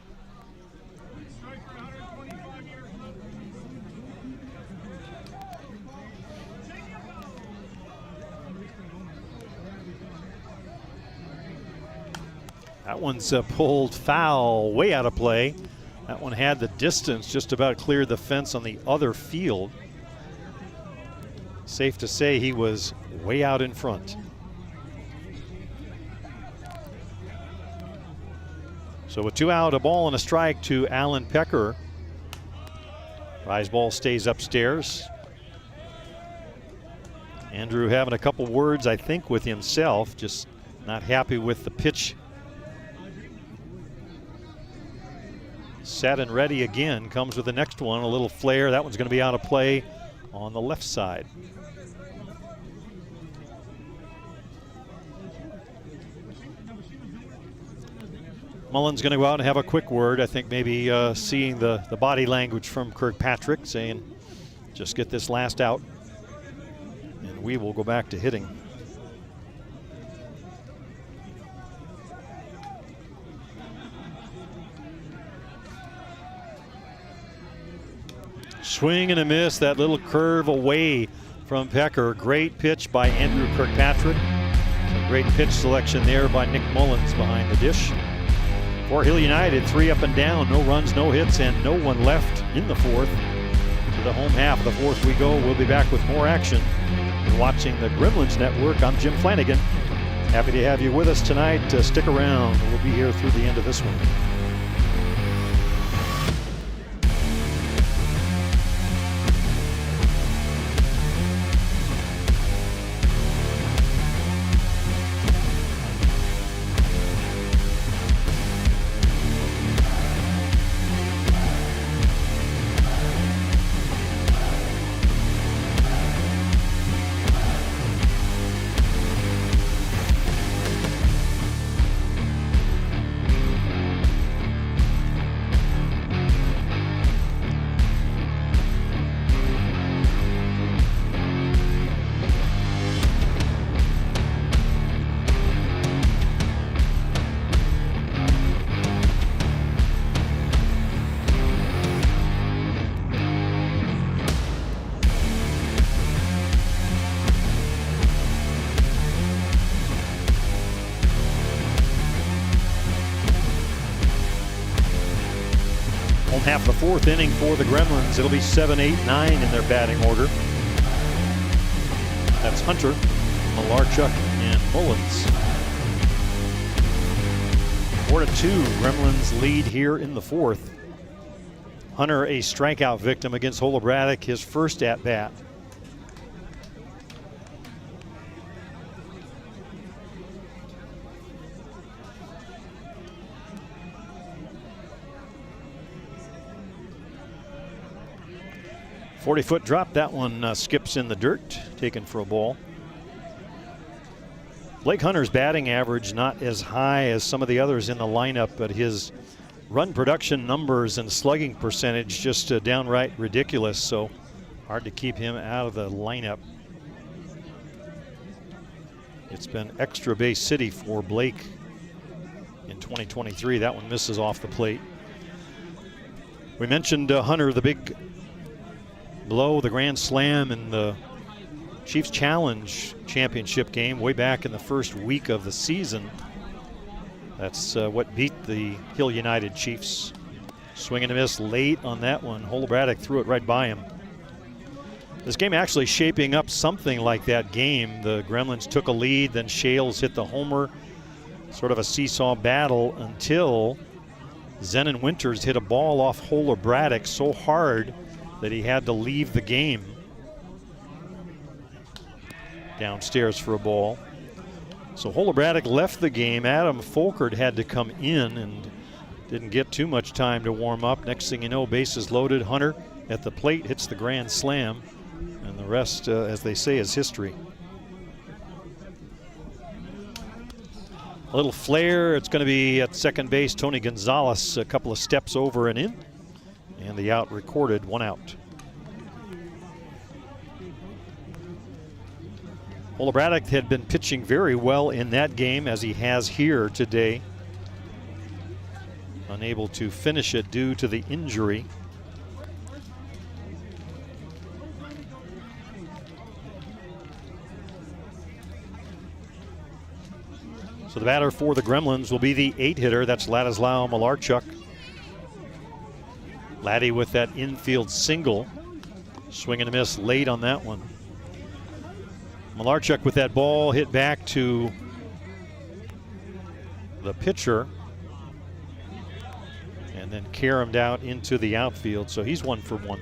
That one's pulled foul, way out of play. That one had the distance, just about cleared the fence on the other field. Safe to say he was way out in front. So with 2 out, a ball and a strike to Alan Pecker. Rise ball stays upstairs. Andrew having a couple words, I think, with himself, just not happy with the pitch. Set and ready again, comes with the next one, a little flare. That one's going to be out of play on the left side. Mullen's going to go out and have a quick word. I think maybe seeing the body language from Kirkpatrick, saying, just get this last out, and we will go back to hitting. Swing and a miss, that little curve away from Pecker. Great pitch by Andrew Kirkpatrick. Some great pitch selection there by Nick Mullins behind the dish. For Hill United, 3 up and down, no runs, no hits, and no one left in the fourth. To the home half of the fourth we go. We'll be back with more action. You're watching the Gremlins Network. I'm Jim Flanagan. Happy to have you with us tonight. Stick around. We'll be here through the end of this one. Half the fourth inning for the Gremlins. It'll be 7, 8, 9 in their batting order. That's Hunter, Malarchuk, and Mullins. 4-2, Gremlins lead here in the fourth. Hunter, a strikeout victim against Holobratic, his first at-bat. .40-foot drop, that one skips in the dirt, taken for a ball. Blake Hunter's batting average not as high as some of the others in the lineup, but his run production numbers and slugging percentage just downright ridiculous, so hard to keep him out of the lineup. It's been extra base city for Blake in 2023. That one misses off the plate. We mentioned Hunter, the big blow, the grand slam in the Chiefs Challenge championship game way back in the first week of the season. That's what beat the Hill United Chiefs. Swing and a miss late on that one. Holobratic threw it right by him. This game actually shaping up something like that game. The Gremlins took a lead, then Shales hit the homer. Sort of a seesaw battle until Zenon Winters hit a ball off Holobratic so hard that he had to leave the game. Downstairs for a ball. So Holobratic left the game. Adam Folkert had to come in and didn't get too much time to warm up. Next thing you know, bases loaded. Hunter at the plate hits the grand slam, and And the rest, as they say, is history. A little flare. It's going to be at second base. Tony Gonzalez a couple of steps over and in. And the out recorded, 1 out. Braddock had been pitching very well in that game, as he has here today. Unable to finish it due to the injury. So the batter for the Gremlins will be the 8-hitter. That's Ladislao Malarchuk. Laddie with that infield single. Swing and a miss late on that one. Malarchuk with that ball hit back to the pitcher. And then caromed out into the outfield. So he's 1 for 1.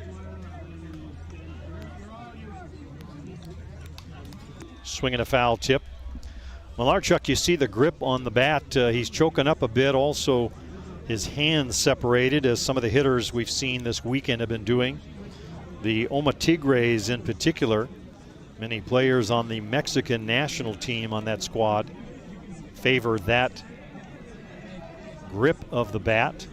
Swinging a foul tip. Malarchuk, you see the grip on the bat. He's choking up a bit. Also, his hands separated, as some of the hitters we've seen this weekend have been doing. The Oma Tigres in particular. Many players on the Mexican national team on that squad favor that grip of the bat.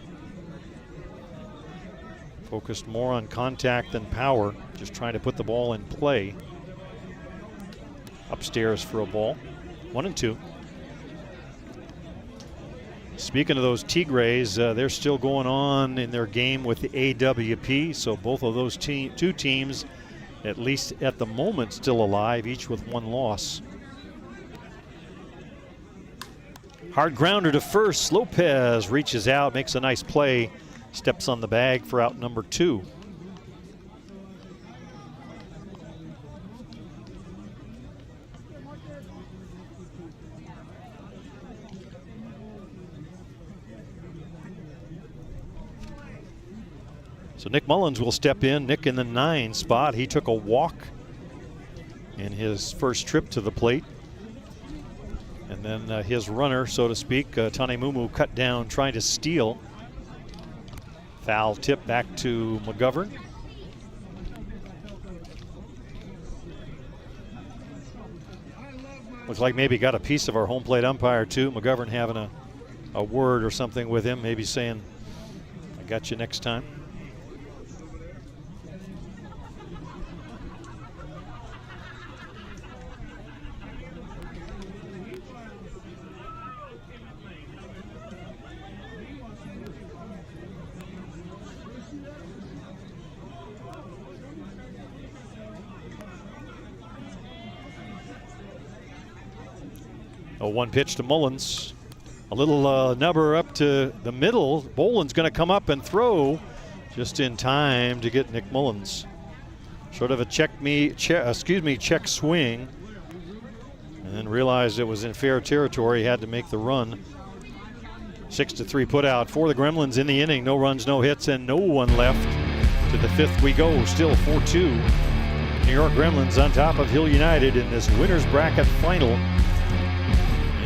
Focused more on contact than power. Just trying to put the ball in play. Upstairs for a ball. 1-2. Speaking of those Tigres, they're still going on in their game with the AWP. So both of those two teams, at least at the moment, still alive, each with 1 loss. Hard grounder to first. Lopez reaches out, makes a nice play, steps on the bag for out number 2. So Nick Mullins will step in. Nick in the 9 spot. He took a walk in his first trip to the plate. And then his runner, so to speak, Tane Mumu, cut down trying to steal. Foul tip back to McGovern. Looks like maybe got a piece of our home plate umpire too. McGovern having a word or something with him, maybe saying, I got you next time. A 1 pitch to Mullins. A little nubber up to the middle. Boland's going to come up and throw just in time to get Nick Mullins. Sort of a check swing. And then realized it was in fair territory. He had to make the run. 6-3 put out for the Gremlins in the inning. No runs, no hits, and no one left. To the 5th we go. Still 4-2. New York Gremlins on top of Hill United in this winner's bracket final.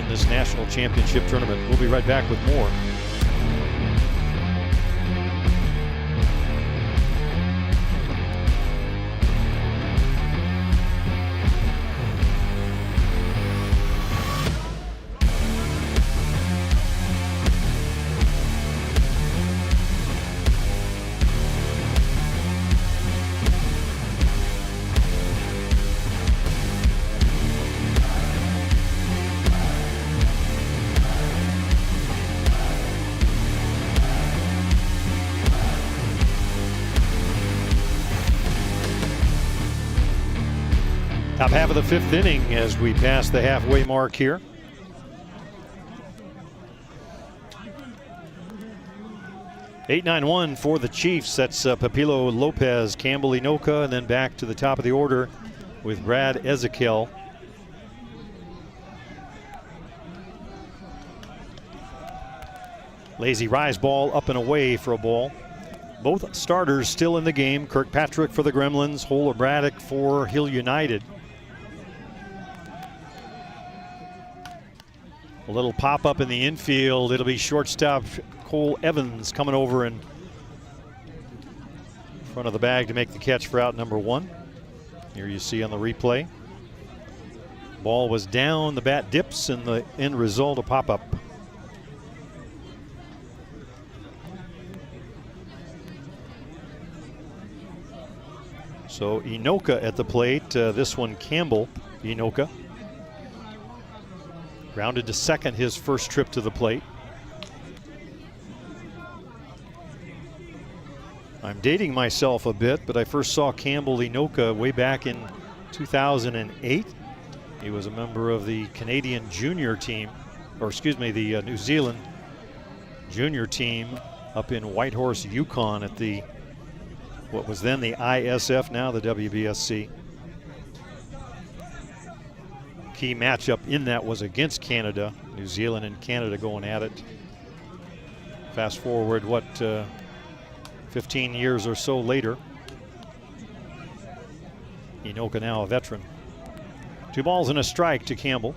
This national championship tournament. We'll be right back with more. Top half of the 5th inning as we pass the halfway mark here. (8-9-1) for the Chiefs. That's Pepilo Lopez, Campbell Inoka, and then back to the top of the order with Brad Ezekiel. Lazy rise ball up and away for a ball. Both starters still in the game. Kirkpatrick for the Gremlins, Holer Braddock for Hill United. A little pop-up in the infield. It'll be shortstop Cole Evans coming over in front of the bag to make the catch for out number 1. Here you see on the replay, ball was down, the bat dips, and the end result a pop-up. So Inoka at the plate, this one Campbell, Inoka. Grounded to second his first trip to the plate. I'm dating myself a bit, but I first saw Campbell Inoka way back in 2008. He was a member of the Canadian junior team, or excuse me, the New Zealand junior team up in Whitehorse, Yukon at the, what was then the ISF, now the WBSC. Key matchup in that was against Canada, New Zealand and Canada going at it. Fast forward, what, 15 years or so later. Inoka now a veteran. 2 balls and a strike to Campbell.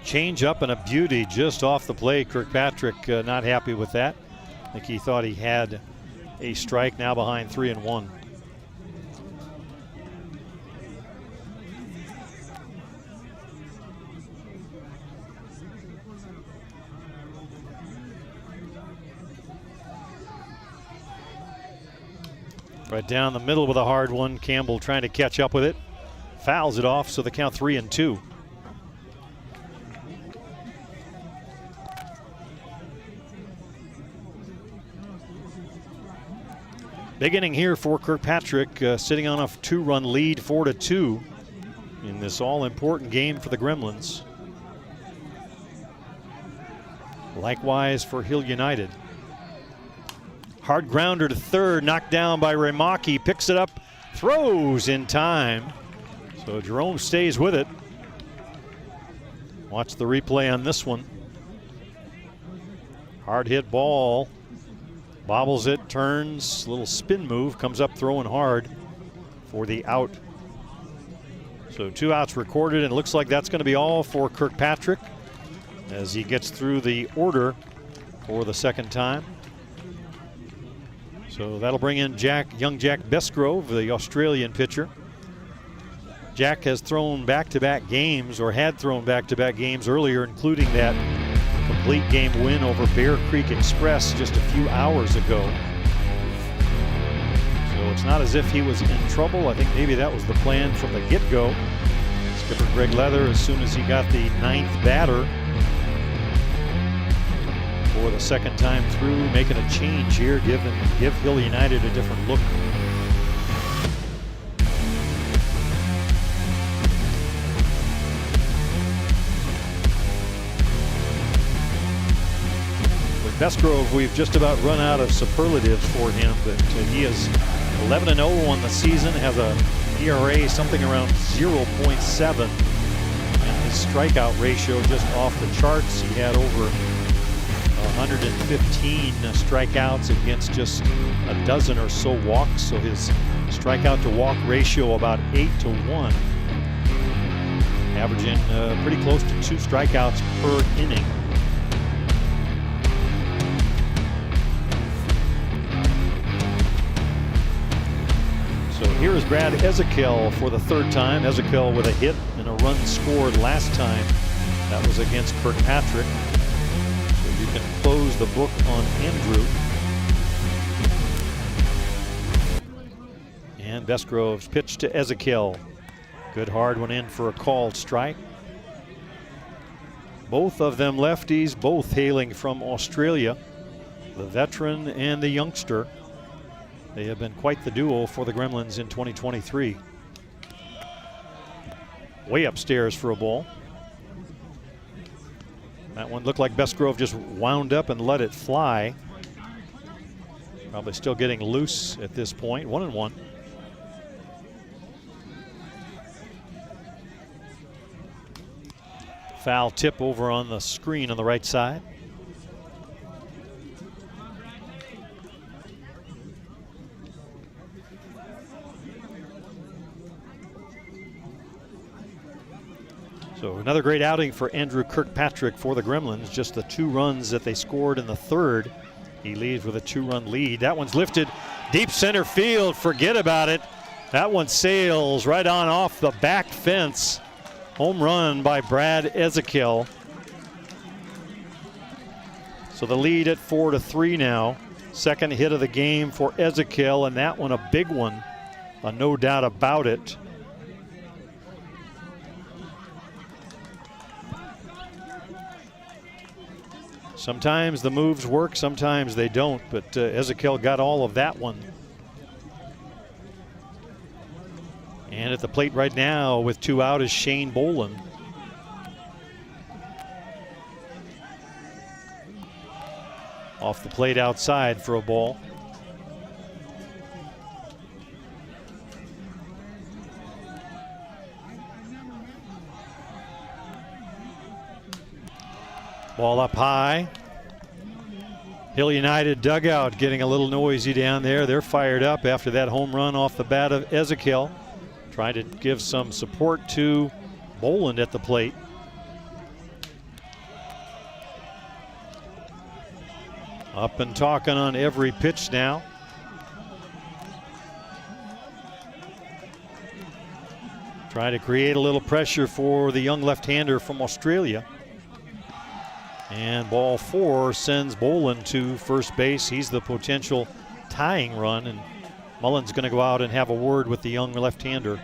Change up and a beauty just off the plate. Kirkpatrick not happy with that. I think he thought he had a strike, now behind 3-1. Right down the middle with a hard one. Campbell trying to catch up with it. Fouls it off, so the count 3-2. Big inning here for Kirkpatrick, sitting on a 2-run lead, 4-2 in this all-important game for the Gremlins. Likewise for Hill United. Hard grounder to third, knocked down by Remaki, picks it up, throws in time. So Jerome stays with it. Watch the replay on this one. Hard hit ball. Bobbles it, turns, little spin move, comes up throwing hard for the out. So 2 outs recorded, and it looks like that's going to be all for Kirkpatrick as he gets through the order for the second time. So that'll bring in young Jack Besgrove, the Australian pitcher. Jack has thrown back-to-back games, or had thrown back-to-back games earlier, including that complete game win over Bear Creek Express just a few hours ago. So it's not as if he was in trouble. I think maybe that was the plan from the get-go. Skipper Greg Leather, as soon as he got the 9th batter for the second time through, making a change here, give Hill United a different look. Besgrove, we've just about run out of superlatives for him, but he is 11-0 on the season, has a ERA something around 0.7, and his strikeout ratio just off the charts. He had over 115 strikeouts against just a dozen or so walks, so his strikeout to walk ratio about 8-1, averaging pretty close to 2 strikeouts per inning. So here is Brad Ezekiel for the 3rd time. Ezekiel with a hit and a run scored last time. That was against Kirkpatrick. So you can close the book on Andrew. And Besgrove's pitch to Ezekiel. Good hard one in for a called strike. Both of them lefties, both hailing from Australia. The veteran and the youngster. They have been quite the duo for the Gremlins in 2023. Way upstairs for a ball. That one looked like Besgrove just wound up and let it fly. Probably still getting loose at this point. 1-1. Foul tip over on the screen on the right side. So another great outing for Andrew Kirkpatrick for the Gremlins. Just the 2 runs that they scored in the 3rd. He leads with a 2-run lead. That one's lifted deep center field. Forget about it. That one sails right on off the back fence. Home run by Brad Ezekiel. So the lead at 4-3 now. Second hit of the game for Ezekiel, and that one a big one. No doubt about it. Sometimes the moves work, sometimes they don't, but Ezekiel got all of that one. And at the plate right now with 2 out is Shane Boland. Off the plate outside for a ball. Ball up high. Hill United dugout getting a little noisy down there. They're fired up after that home run off the bat of Ezekiel. Trying to give some support to Boland at the plate. Up and talking on every pitch now. Trying to create a little pressure for the young left-hander from Australia. And ball 4 sends Boland to first base. He's the potential tying run, and Mullen's going to go out and have a word with the young left-hander.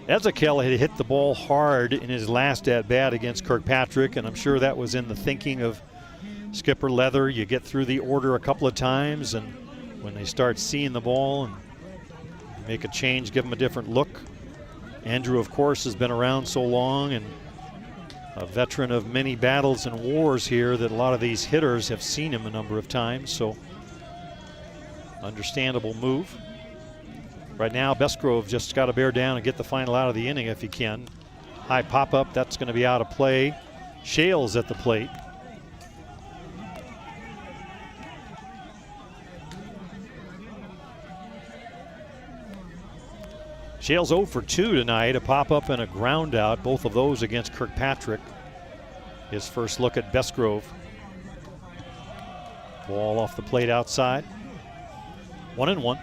Ezekiel had hit the ball hard in his last at-bat against Kirkpatrick, and I'm sure that was in the thinking of Skipper Leather. You get through the order a couple of times, and when they start seeing the ball and make a change, give them a different look. Andrew, of course, has been around so long and a veteran of many battles and wars here that a lot of these hitters have seen him a number of times, so understandable move. Right now, Bestgrove just got to bear down and get the final out of the inning if he can. High pop-up, that's going to be out of play. Shales at the plate. Shales 0 for 2 tonight, a pop-up and a ground out, both of those against Kirkpatrick. His first look at Bestgrove. Ball off the plate outside. 1-1.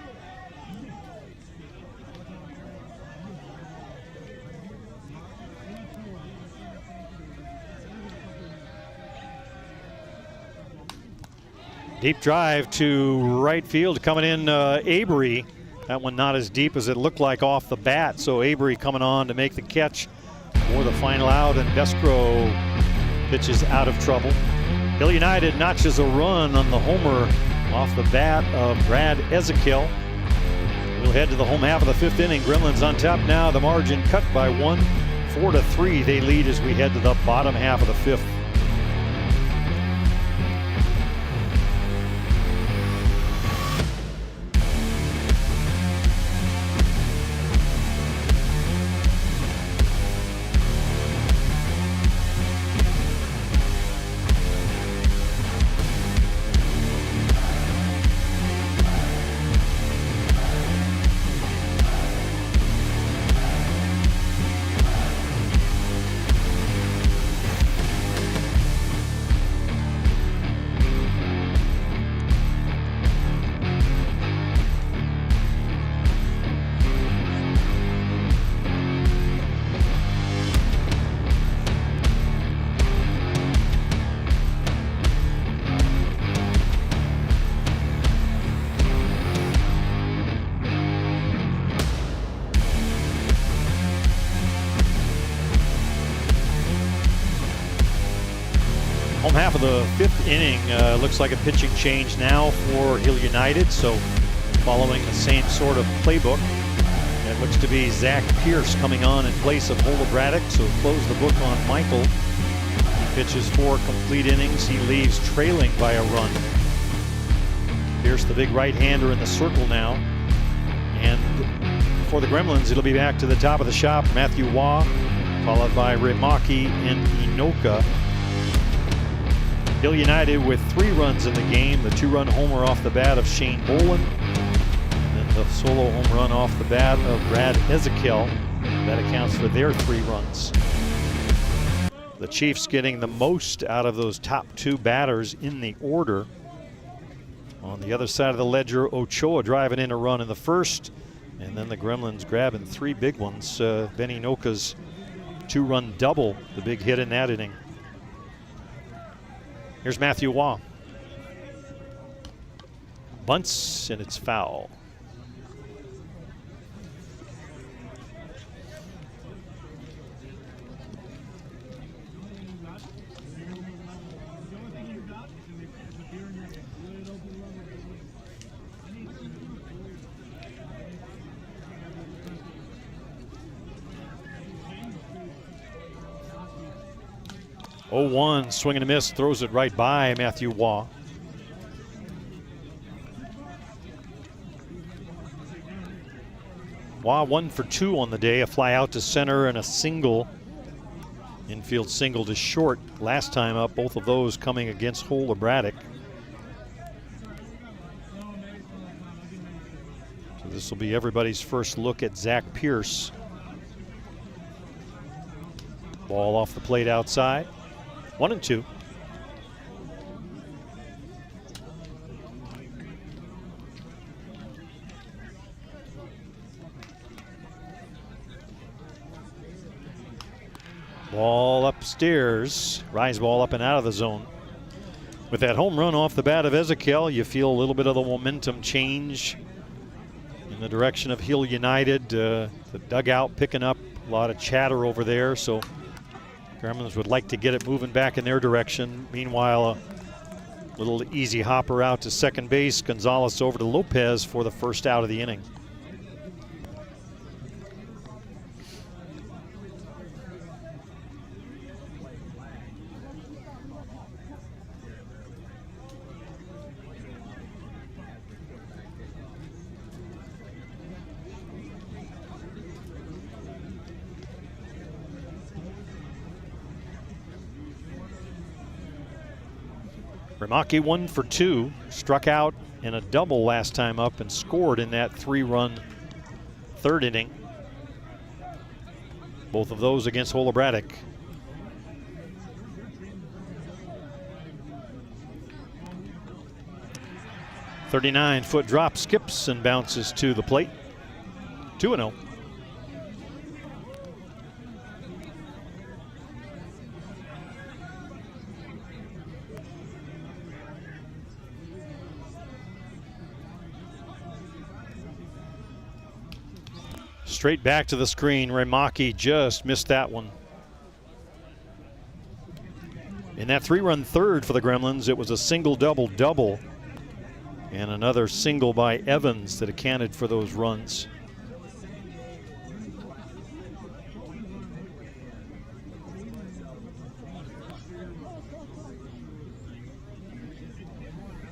Deep drive to right field coming in, Avery. That one not as deep as it looked like off the bat, so Avery coming on to make the catch for the final out, and Bestgrove pitches out of trouble. Hill United notches a run on the homer off the bat of Brad Ezekiel. We'll head to the home half of the 5th inning. Gremlins on top now. The margin cut by 1, 4-3. They lead as we head to the bottom half of the 5th. Home half of the 5th inning. Looks like a pitching change now for Hill United, so following the same sort of playbook. It looks to be Zach Pierce coming on in place of Hola Braddock, so close the book on Michael. He pitches 4 complete innings. He leaves trailing by a run. Pierce, the big right-hander, in the circle now. And for the Gremlins, it'll be back to the top of the shop. Matthew Waugh, followed by Rimaki and Inoka. Hill United with 3 runs in the game. The 2-run homer off the bat of Shane Boland. And The solo home run off the bat of Brad Ezekiel. That accounts for their 3 runs. The Chiefs getting the most out of those top 2 batters in the order. On the other side of the ledger, Ochoa driving in a run in the first, and then the Gremlins grabbing 3 big ones. Benny Noka's 2-run double, the big hit in that inning. Here's Matthew Waugh. Bunts, and it's foul. Oh, 1, swing and a miss, throws it right by Matthew Waugh. Waugh 1 for 2 on the day, a fly out to center and a single, infield single to short last time up, both of those coming against Hole Braddock. So this will be everybody's first look at Zach Pierce. Ball off the plate outside. 1-2. Ball upstairs. Rise ball up and out of the zone. With that home run off the bat of Ezekiel, you feel a little bit of the momentum change in the direction of Hill United. The dugout picking up a lot of chatter over there, so Gremlins would like to get it moving back in their direction. Meanwhile, a little easy hopper out to second base. Gonzalez over to Lopez for the first out of the inning. Ramaki 1 for 2, struck out in a double last time up and scored in that 3-run third inning. Both of those against Hole Braddock. .39-foot drop, skips and bounces to the plate. 2-0. Straight back to the screen. Ramaki just missed that one. In that 3-run third for the Gremlins, it was a single double double and another single by Evans that accounted for those runs.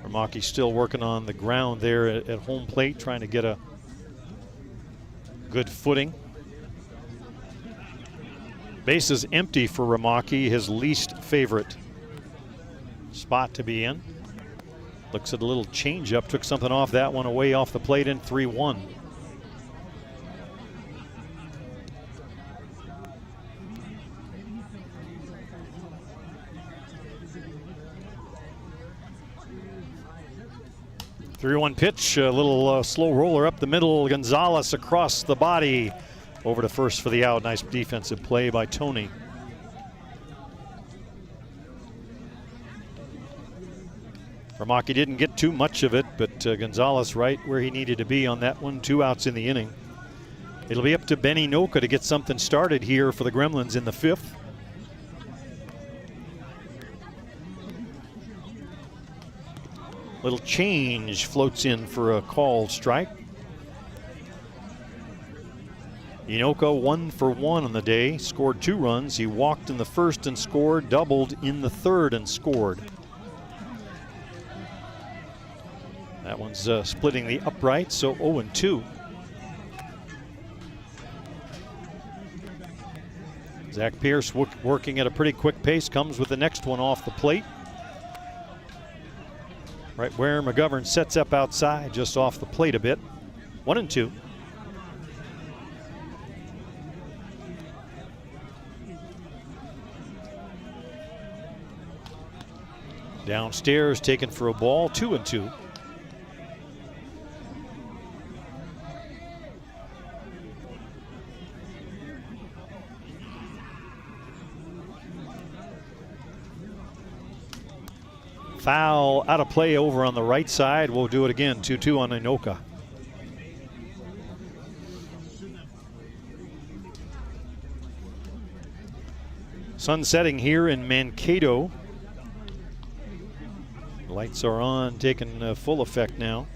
Ramaki still working on the ground there at home plate, trying to get a good footing. Base is empty for Ramaki, his least favorite spot to be in. Looks at a little changeup, took something off that one away off the plate in 3-1. .3-1 pitch, a little slow roller up the middle. Gonzalez across the body, over to first for the out. Nice defensive play by Tony. Ramaki didn't get too much of it, but Gonzalez right where he needed to be on that one. 2 outs in the inning. It'll be up to Benny Noka to get something started here for the Gremlins in the 5th. Little change floats in for a called strike. Inoka 1 for 1 on the day, scored 2 runs. He walked in the first and scored, doubled in the third and scored. That one's splitting the upright, so 0-2. Zach Pierce working at a pretty quick pace, comes with the next one off the plate. Right where McGovern sets up outside, just off the plate a bit. 1-2. Downstairs, taken for a ball, 2-2. Foul out of play over on the right side. We'll do it again, 2-2 on Anoka. Sun setting here in Mankato. Lights are on, taking full effect now.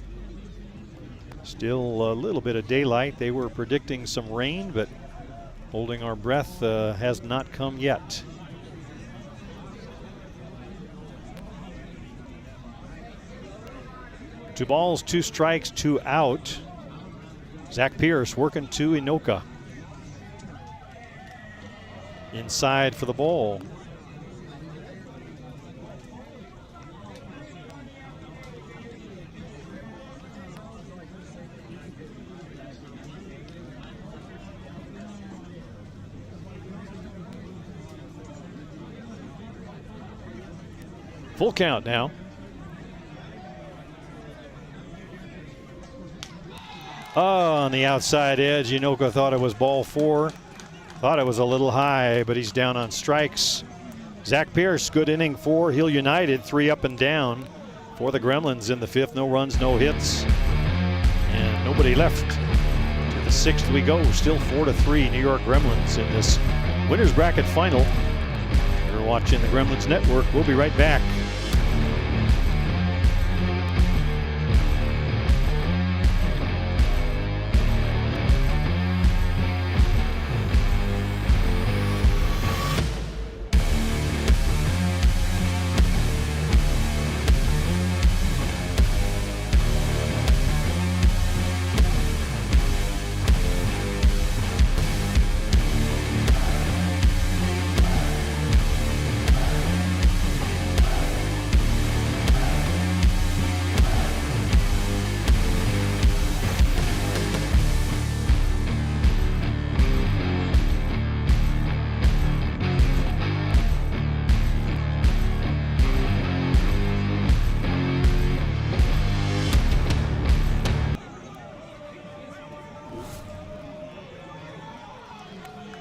Still a little bit of daylight. They were predicting some rain, but holding our breath has not come yet. Two balls, two strikes, two out. Zach Pierce working to Anoka. Inside for the ball. Full count now. On the outside edge, Anoka thought it was ball 4. Thought it was a little high, but he's down on strikes. Zach Pierce, good inning for Hill United. 3 up and down for the Gremlins in the 5th. No runs, no hits, and nobody left. To the 6th we go. Still 4-3 New York Gremlins in this winner's bracket final. You're watching the Gremlins Network. We'll be right back.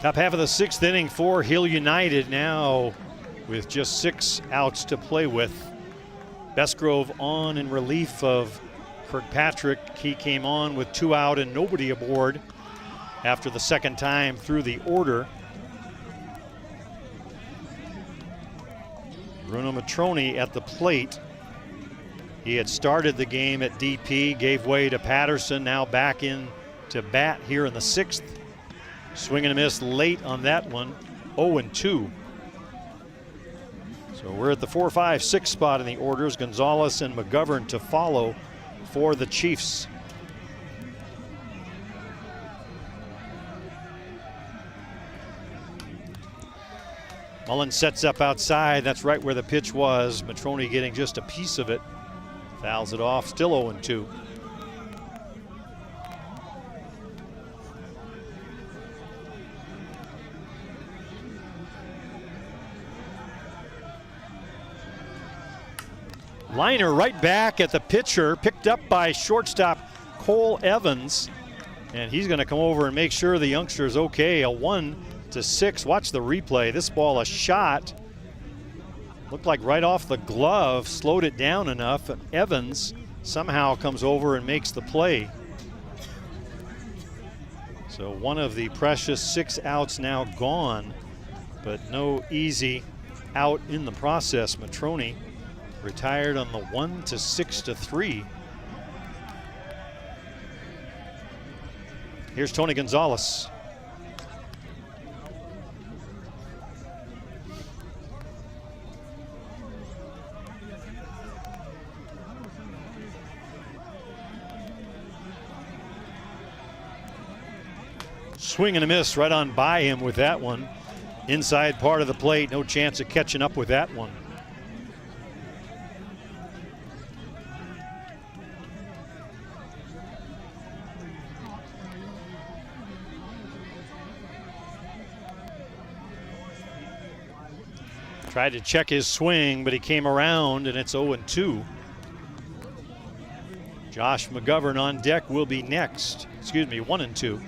Top half of the 6th inning for Hill United now with just 6 outs to play with. Bestgrove on in relief of Kirkpatrick. He came on with 2 out and nobody aboard after the 2nd time through the order. Bruno Matroni at the plate. He had started the game at DP, gave way to Patterson, now back in to bat here in the 6th. Swing and a miss late on that one, 0-2. So we're at the 4, 5, 6 spot in the orders. Gonzalez and McGovern to follow for the Chiefs. Mullen sets up outside. That's right where the pitch was. Matroni getting just a piece of it. Fouls it off, still 0-2. Liner right back at the pitcher, picked up by shortstop Cole Evans. And he's going to come over and make sure the youngster is okay. A 1-6. Watch the replay. This ball, a shot. Looked like right off the glove, slowed it down enough. Evans somehow comes over and makes the play. So one of the precious 6 outs now gone, but no easy out in the process. Matroni retired on the 1-6-3. Here's Tony Gonzalez. Swing and a miss right on by him with that one. Inside part of the plate, no chance of catching up with that one. Tried to check his swing, but he came around, and it's 0-2. Josh McGovern on deck will be next. 1-2.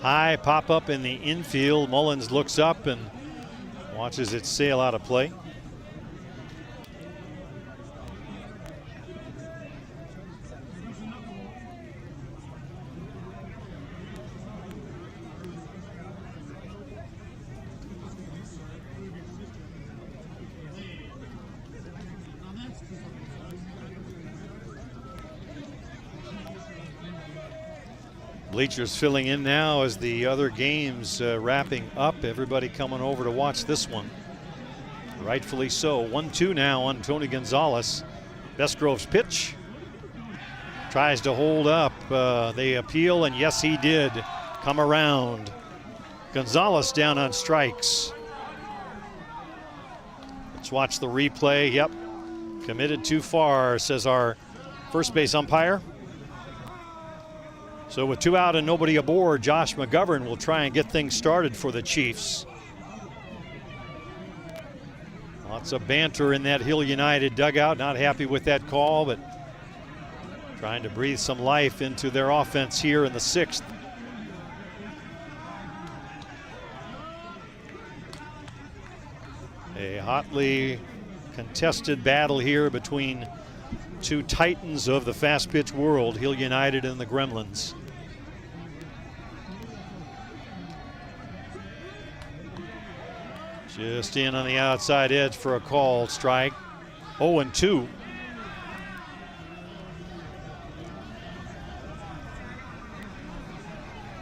High pop up in the infield. Mullins looks up and watches it sail out of play. Bleachers filling in now as the other games wrapping up. Everybody coming over to watch this one. Rightfully so. 1-2 now on Tony Gonzalez. Bestgrove's pitch. Tries to hold up. They appeal, and yes, he did come around. Gonzalez down on strikes. Let's watch the replay. Yep. Committed too far, says our first base umpire. So with 2 out and nobody aboard, Josh McGovern will try and get things started for the Chiefs. Lots of banter in that Hill United dugout. Not happy with that call, but trying to breathe some life into their offense here in the 6th. A hotly contested battle here between two titans of the fast pitch world, Hill United and the Gremlins. Just in on the outside edge for a called strike. 0-2.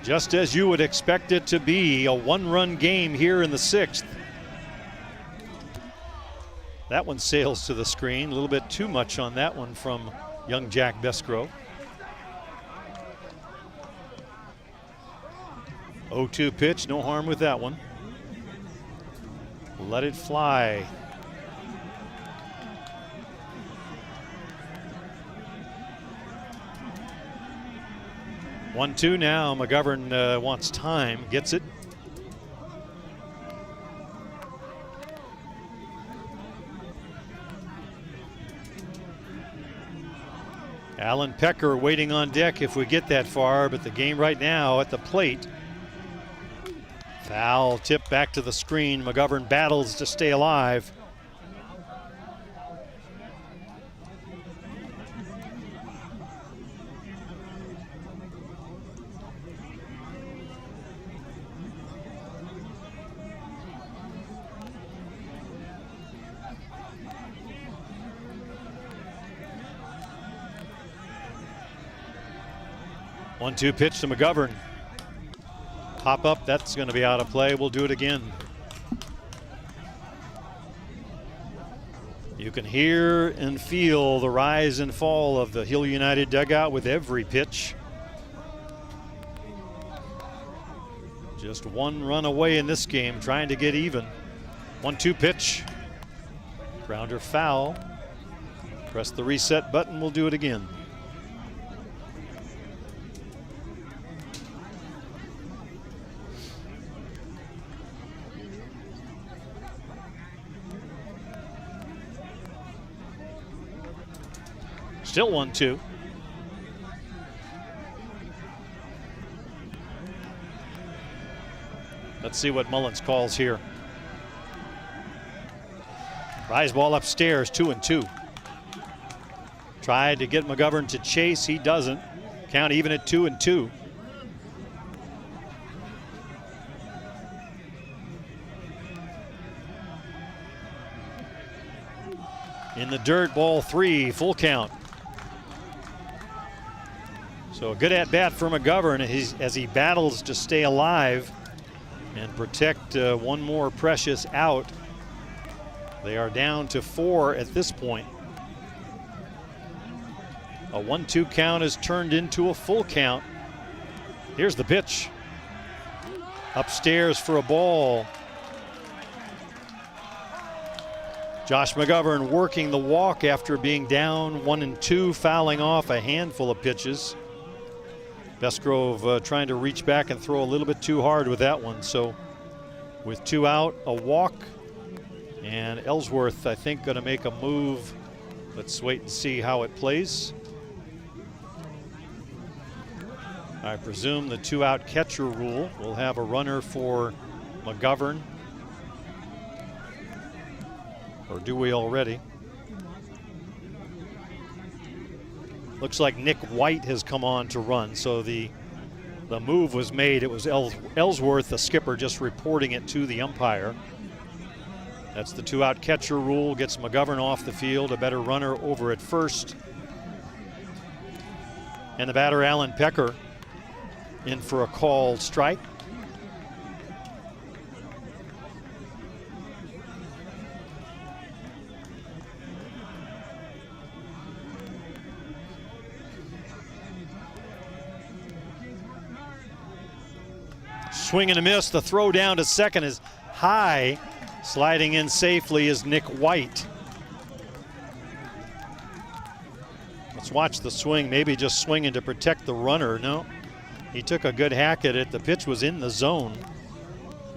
Just as you would expect it to be, a one-run game here in the 6th. That one sails to the screen. A little bit too much on that one from young Jack Bestgrove. 0-2 pitch, no harm with that one. Let it fly. One, two now. McGovern wants time, gets it. Alan Pecker waiting on deck if we get that far, but the game right now at the plate. Foul tip back to the screen. McGovern battles to stay alive. One-two pitch to McGovern. Pop up, that's going to be out of play. We'll do it again. You can hear and feel the rise and fall of the Hill United dugout with every pitch. Just one run away in this game, trying to get even. 1-2 pitch. Grounder foul. Press the reset button, we'll do it again. Still 1-2. Let's see what Mullins calls here. Rise ball upstairs, 2-2. Tried to get McGovern to chase, he doesn't. Count even at 2-2. In the dirt, ball 3, full count. So a good at-bat for McGovern as he battles to stay alive and protect one more precious out. They are down to 4 at this point. A 1-2 count is turned into a full count. Here's the pitch. Upstairs for a ball. Josh McGovern working the walk after being down 1-2, fouling off a handful of pitches. Bestgrove trying to reach back and throw a little bit too hard with that one. So with 2 out, a walk, and Ellsworth, I think, going to make a move. Let's wait and see how it plays. I presume the 2-out catcher rule will have a runner for McGovern. Or do we already? Looks like Nick White has come on to run, so the move was made. It was Ellsworth, the skipper, just reporting it to the umpire. That's the 2-out catcher rule, gets McGovern off the field, a better runner over at first. And the batter, Alan Pecker, in for a called strike. Swing and a miss. The throw down to second is high. Sliding in safely is Nick White. Let's watch the swing. Maybe just swinging to protect the runner. No, he took a good hack at it. The pitch was in the zone,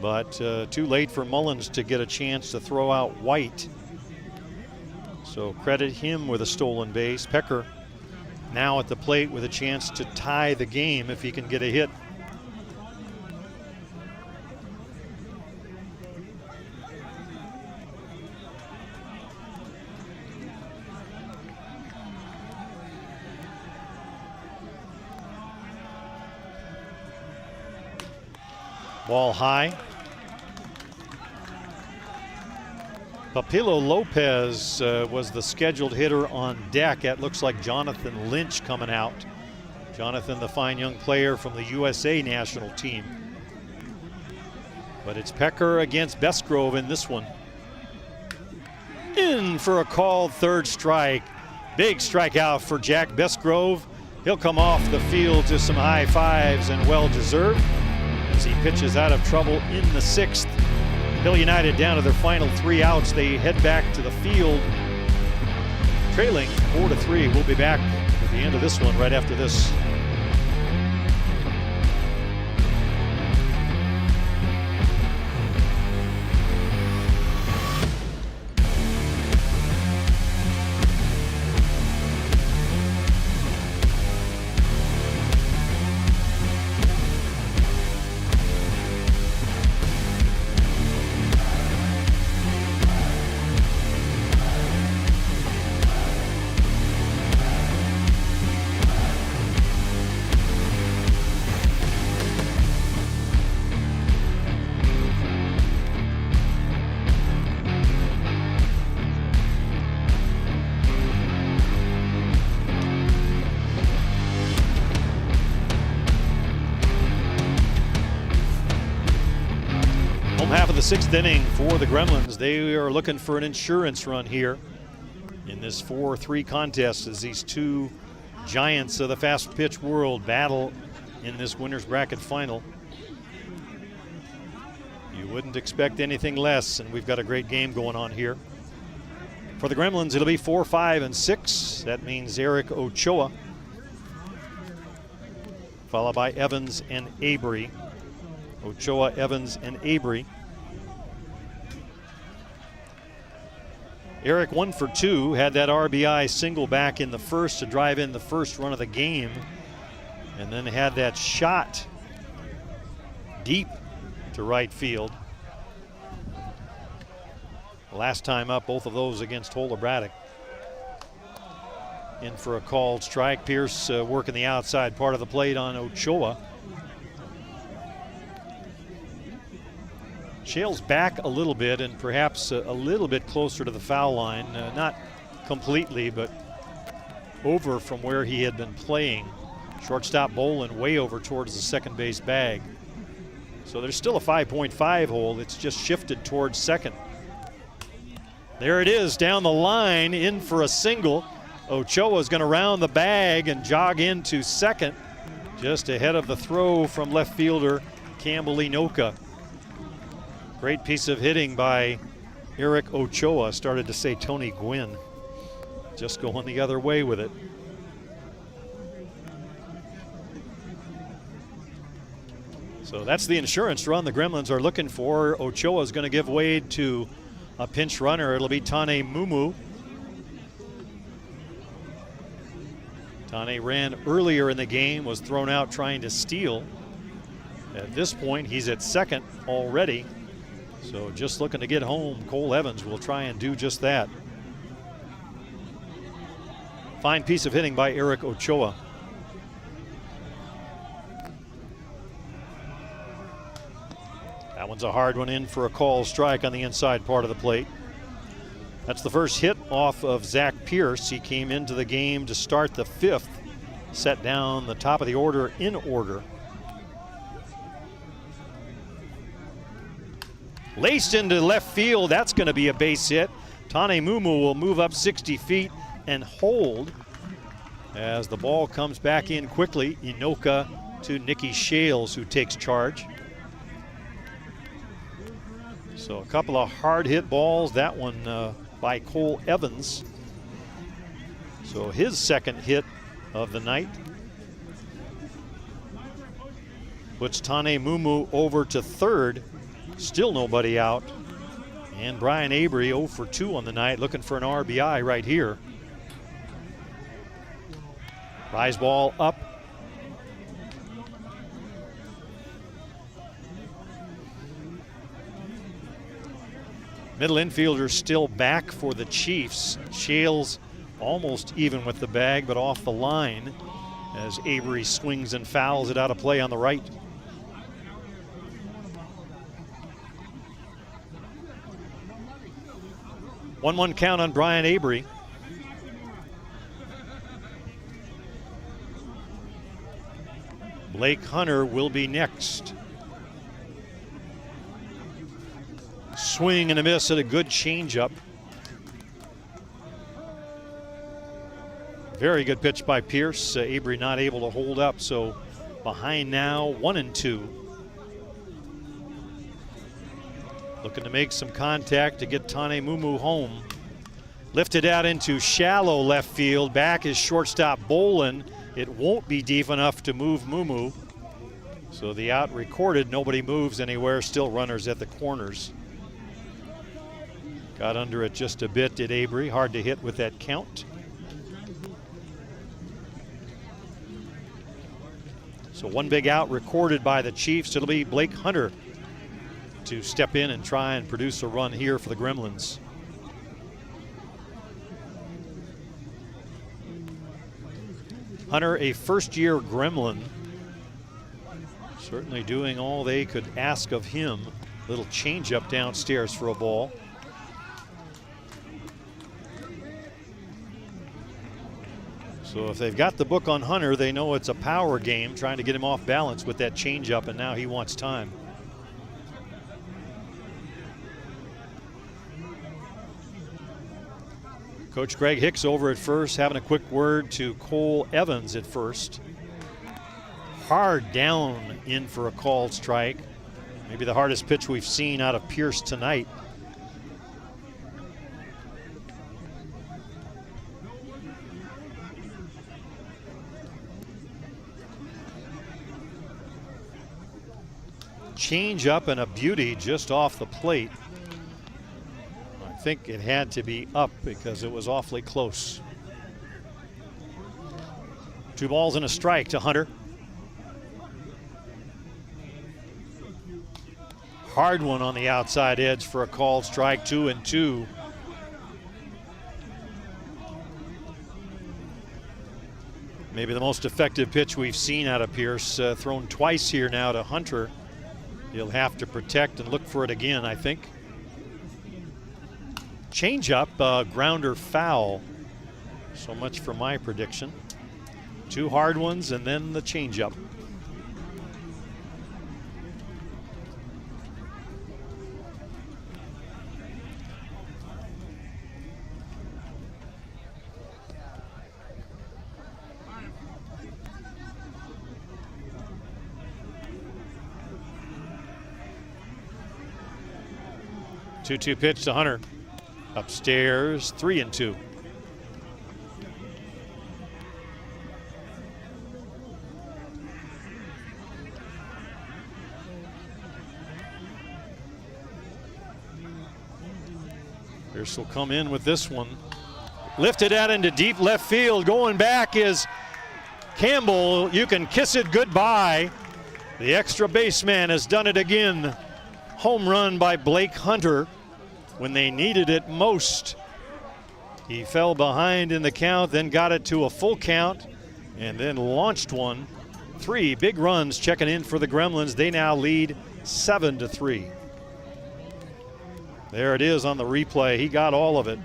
but too late for Mullins to get a chance to throw out White. So credit him with a stolen base. Pecker now at the plate with a chance to tie the game if he can get a hit. Ball high. Papilo Lopez was the scheduled hitter on deck. That looks like Jonathan Lynch coming out. Jonathan, the fine young player from the USA national team. But it's Pecker against Bestgrove in this one. In for a called third strike. Big strikeout for Jack Bestgrove. He'll come off the field to some high fives and well deserved. As he pitches out of trouble in the 6th. Hill United down to their final 3 outs. They head back to the field, trailing 4-3. We'll be back at the end of this one right after this. Half of the 6th inning for the Gremlins. They are looking for an insurance run here in this 4-3 contest as these 2 giants of the fast pitch world battle in this winner's bracket final. You wouldn't expect anything less, and we've got a great game going on here. For the Gremlins, it'll be 4, 5, and 6. That means Eric Ochoa, followed by Evans and Abry. Ochoa, Evans, and Abry. Eric 1 for 2, had that RBI single back in the 1st to drive in the first run of the game, and then had that shot deep to right field. Last time up, both of those against Hola Braddock. In for a called strike. Pierce working the outside part of the plate on Ochoa. Shales back a little bit and perhaps a little bit closer to the foul line. Not completely, but over from where he had been playing. Shortstop Bolin way over towards the second base bag. So there's still a 5.5 hole. It's just shifted towards second. There it is down the line, in for a single. Ochoa is going to round the bag and jog into second, just ahead of the throw from left fielder Campbell Enoka. Great piece of hitting by Eric Ochoa started to say Tony Gwynn. Just going the other way with it. So that's the insurance run the Gremlins are looking for. Ochoa is going to give way to a pinch runner. It'll be Tane Mumu. Tane ran earlier in the game, was thrown out trying to steal. At this point, he's at second already. So just looking to get home. Cole Evans will try and do just that. Fine piece of hitting by Eric Ochoa. That one's a hard one in for a call strike on the inside part of the plate. That's the first hit off of Zach Pierce. He came into the game to start the fifth, set down the top of the order in order. Laced into left field, that's going to be a base hit. Tane Mumu will move up 60 feet and hold as the ball comes back in quickly. Inoka to Nicky Shales, who takes charge. So a couple of hard hit balls, that one by Cole Evans. So his second hit of the night puts Tane Mumu over to third. Still nobody out. And Brian Avery 0 for 2 on the night, looking for an RBI right here. Rise ball up. Middle infielder still back for the Chiefs. Shales almost even with the bag, but off the line as Avery swings and fouls it out of play on the right. One count on Brian Avery. Blake Hunter will be next. Swing and a miss at a good changeup. Very good pitch by Pierce. Avery not able to hold up, so behind now, 1-2. Looking to make some contact to get Tane Mumu home. Lifted out into shallow left field. Back is shortstop Bolin. It won't be deep enough to move Mumu. So the out recorded, nobody moves anywhere, still runners at the corners. Got under it just a bit, did Avery. Hard to hit with that count. So one big out recorded by the Chiefs. It'll be Blake Hunter to step in and try and produce a run here for the Gremlins. Hunter, a first-year Gremlin, certainly doing all they could ask of him. Little changeup downstairs for a ball. So if they've got the book on Hunter, they know it's a power game, trying to get him off balance with that changeup, and now he wants time. Coach Greg Hicks over at first, having a quick word to Cole Evans at first. Hard down in for a called strike. Maybe the hardest pitch we've seen out of Pierce tonight. Change up and a beauty just off the plate. I think it had to be up because it was awfully close. 2 balls and a strike to Hunter. Hard one on the outside edge for a called strike, 2-2. Maybe the most effective pitch we've seen out of Pierce, thrown twice here now to Hunter. He'll have to protect and look for it again, I think. Change up, grounder foul. So much for my prediction. 2 hard ones and then the change up. 2-2 pitch to Hunter. Upstairs, 3-2. Pierce will come in with this one. Lifted out into deep left field. Going back is Campbell. You can kiss it goodbye. The extra baseman has done it again. Home run by Blake Hunter when they needed it most. He fell behind in the count, then got it to a full count, and then launched one. 3 big runs checking in for the Gremlins. They now lead 7-3. There it is on the replay. He got all of it.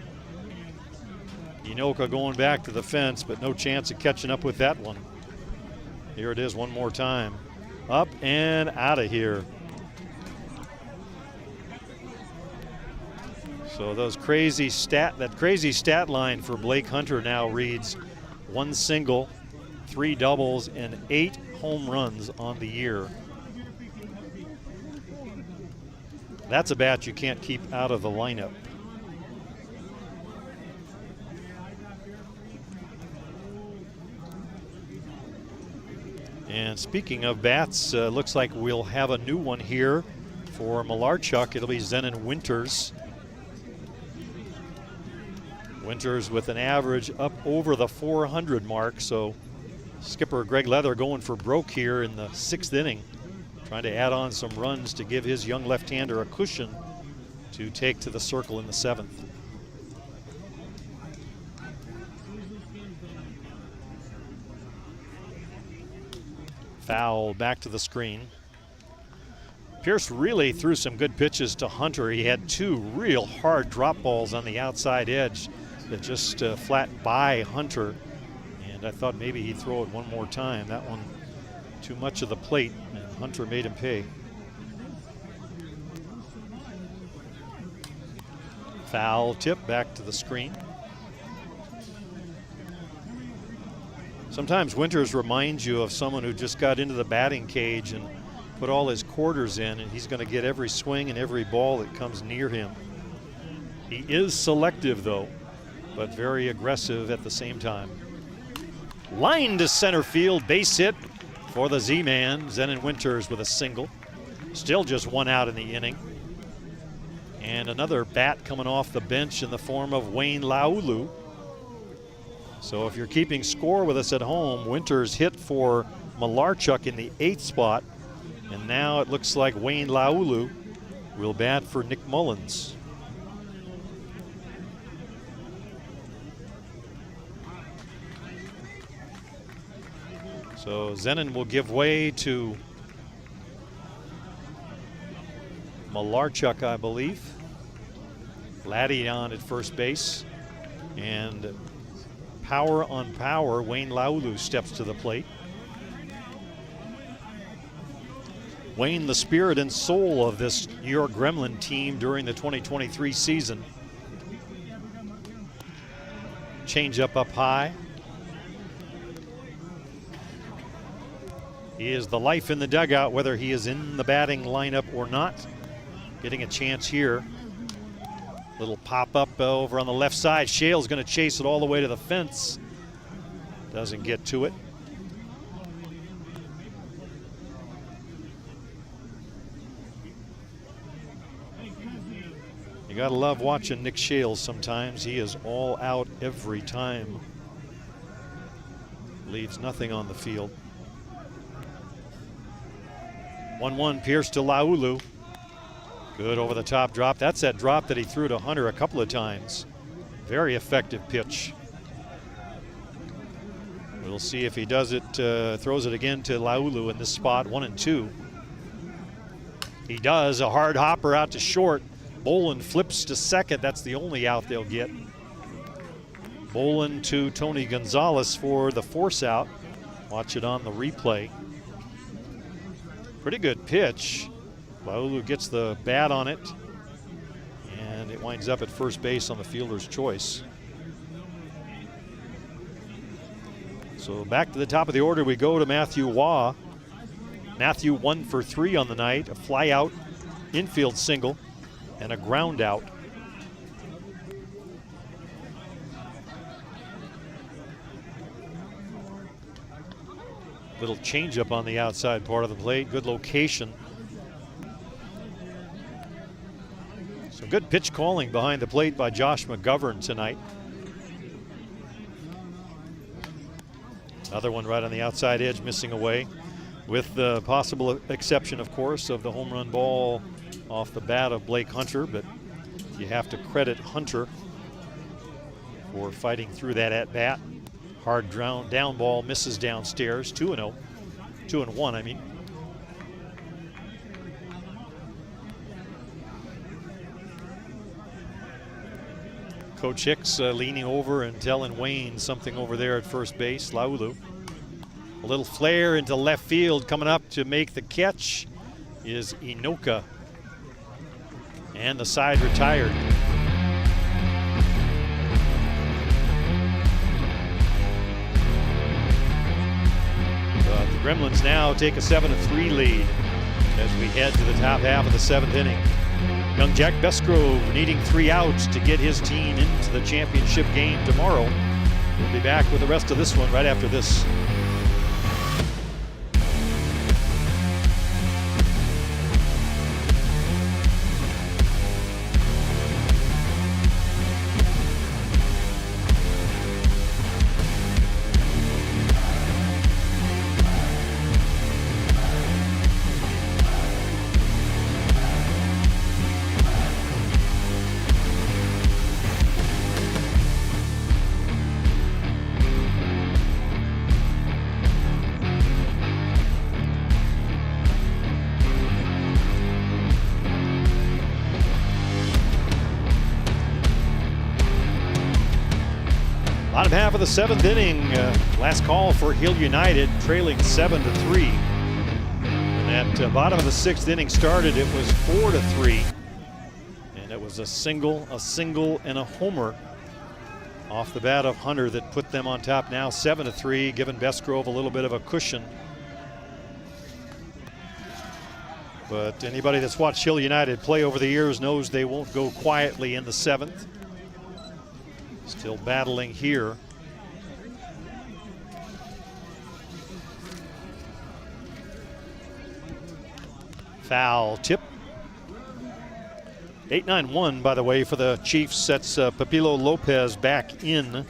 Inoka going back to the fence, but no chance of catching up with that one. Here it is one more time. Up and out of here. So that crazy stat line for Blake Hunter now reads 1 single, 3 doubles, and 8 home runs on the year. That's a bat you can't keep out of the lineup. And speaking of bats, looks like we'll have a new one here for Malarchuk. It'll be Zenon Winters. Winters with an average up over the 400 mark, so skipper Greg Leather going for broke here in the 6th inning, trying to add on some runs to give his young left-hander a cushion to take to the circle in the 7th. Foul back to the screen. Pierce really threw some good pitches to Hunter. He had 2 real hard drop balls on the outside edge that just flat by Hunter. And I thought maybe he'd throw it one more time. That one too much of the plate, and Hunter made him pay. Foul tip back to the screen. Sometimes Winters reminds you of someone who just got into the batting cage and put all his quarters in, and he's going to get every swing and every ball that comes near him. He is selective though, but very aggressive at the same time. Line to center field, base hit for the Z-Man. Zenon Winters with a single. Still just 1 out in the inning. And another bat coming off the bench in the form of Wayne Laulu. So if you're keeping score with us at home, Winters hit for Malarchuk in the 8th spot. And now it looks like Wayne Laulu will bat for Nick Mullins. So Zenon will give way to Malarchuk, I believe. Laddie on at first base. And power on power, Wayne Laulu steps to the plate. Wayne, the spirit and soul of this New York Gremlin team during the 2023 season. Change up high. He is the life in the dugout, whether he is in the batting lineup or not. Getting a chance here. Little pop-up over on the left side. Shale's going to chase it all the way to the fence. Doesn't get to it. You got to love watching Nick Shale sometimes. He is all out every time. Leaves nothing on the field. 1-1 Pierce to Laulu. Good over the top drop. That's that drop that he threw to Hunter a couple of times. Very effective pitch. We'll see if he does it, throws it again to Laulu in this spot, 1-2. He does, a hard hopper out to short. Bolin flips to second. That's the only out they'll get. Bolin to Tony Gonzalez for the force out. Watch it on the replay. Pretty good pitch. Laulu gets the bat on it, and it winds up at first base on the fielder's choice. So back to the top of the order we go to Matthew Waugh. Matthew 1 for 3 on the night, a fly out infield single. and a ground out. Little changeup on the outside part of the plate. Good location. Some good pitch calling behind the plate by Josh McGovern tonight. Another one right on the outside edge, missing away, with the possible exception, of course, of the home run ball off the bat of Blake Hunter, but you have to credit Hunter for fighting through that at bat. Hard down ball, misses downstairs. 2-0, 2-1, I mean. Coach Hicks leaning over and telling Wayne something over there at first base. Laulu. A little flare into left field. Coming up to make the catch is Inoka. And the side retired. But the Gremlins now take a 7-3 lead as we head to the top half of the 7th inning. Young Jack Besgrove needing 3 outs to get his team into the championship game tomorrow. We'll be back with the rest of this one right after this. Bottom half of the 7th inning, last call for Hill United, trailing 7-3. And that bottom of the 6th inning started, it was 4-3. And it was a single, and a homer off the bat of Hunter that put them on top now 7-3, giving Besgrove a little bit of a cushion. But anybody that's watched Hill United play over the years knows they won't go quietly in the 7th. Still battling here. Foul tip. 8-9-1, by the way, for the Chiefs. Sets Pepilo Lopez back in.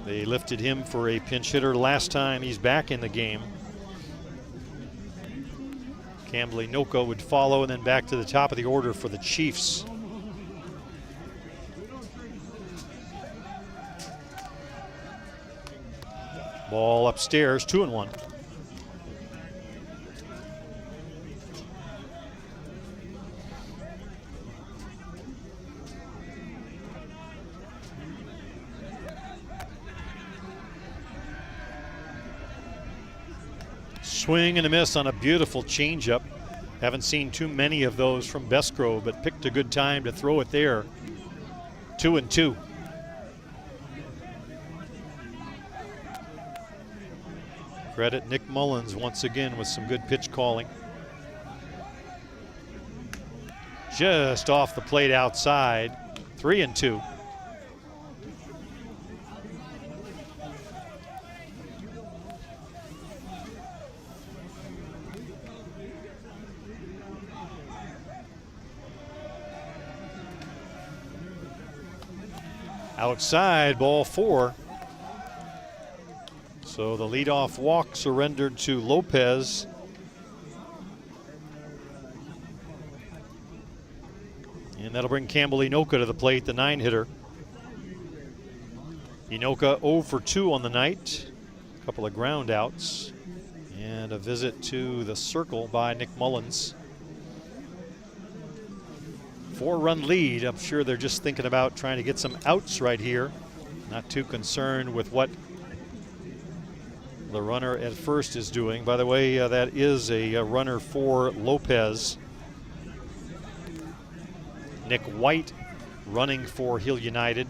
They lifted him for a pinch hitter last time he's back in the game. Campbell Inoka would follow, and then back to the top of the order for the Chiefs. Ball upstairs, 2-1. Swing and a miss on a beautiful changeup. Haven't seen too many of those from Besgrove, but picked a good time to throw it there. 2-2. Credit Nick Mullins once again with some good pitch calling. Just off the plate outside, 3-2. Outside, ball 4. So the leadoff walk surrendered to Lopez. And that'll bring Campbell Inoka to the plate, the 9-hitter. Inoka 0 for 2 on the night. A couple of ground outs. And a visit to the circle by Nick Mullins. 4-run lead. I'm sure they're just thinking about trying to get some outs right here. Not too concerned with what the runner at first is doing. By the way, that is a runner for Lopez. Nick White running for Hill United.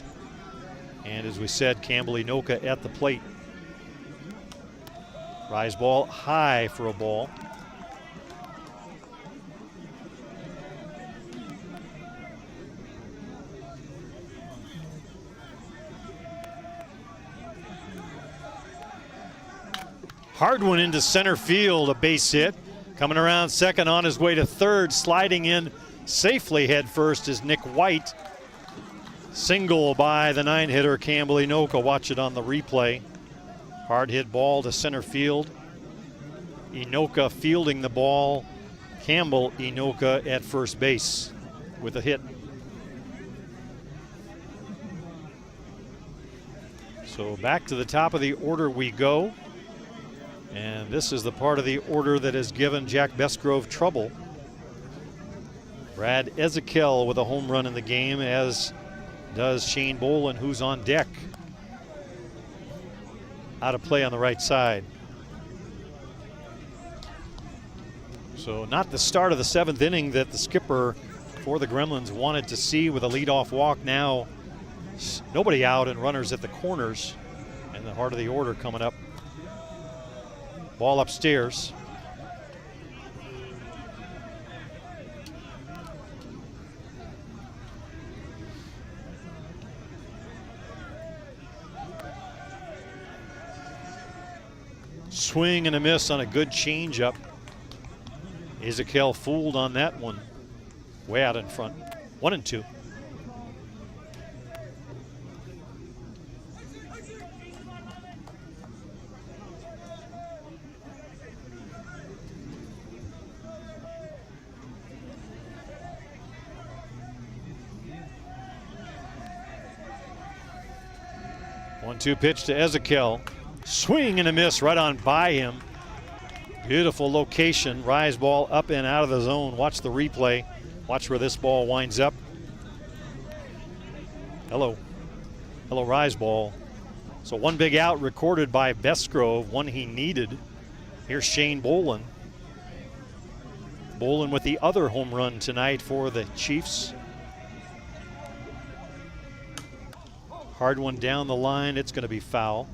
And as we said, Campbell Inoka at the plate. Rise ball high for a ball. Hard one into center field, a base hit. Coming around second on his way to third, sliding in safely head first is Nick White. Single by the 9-hitter Campbell Inoka. Watch it on the replay. Hard hit ball to center field. Inoka fielding the ball. Campbell Inoka at first base with a hit. So back to the top of the order we go. And this is the part of the order that has given Jack Besgrove trouble. Brad Ezekiel with a home run in the game, as does Shane Bolin, who's on deck. Out of play on the right side. So not the start of the 7th inning that the skipper for the Gremlins wanted to see, with a leadoff walk. Now nobody out and runners at the corners, and the heart of the order coming up. Ball upstairs. Swing and a miss on a good changeup. Ezekiel fooled on that one. Way out in front. 1-2. One-two pitch to Ezekiel. Swing and a miss right on by him. Beautiful location. Rise ball up and out of the zone. Watch the replay. Watch where this ball winds up. Hello. Hello, rise ball. So one big out recorded by Besgrove, one he needed. Here's Shane Bolin. Bolin with the other home run tonight for the Chiefs. Hard one down the line. It's going to be foul.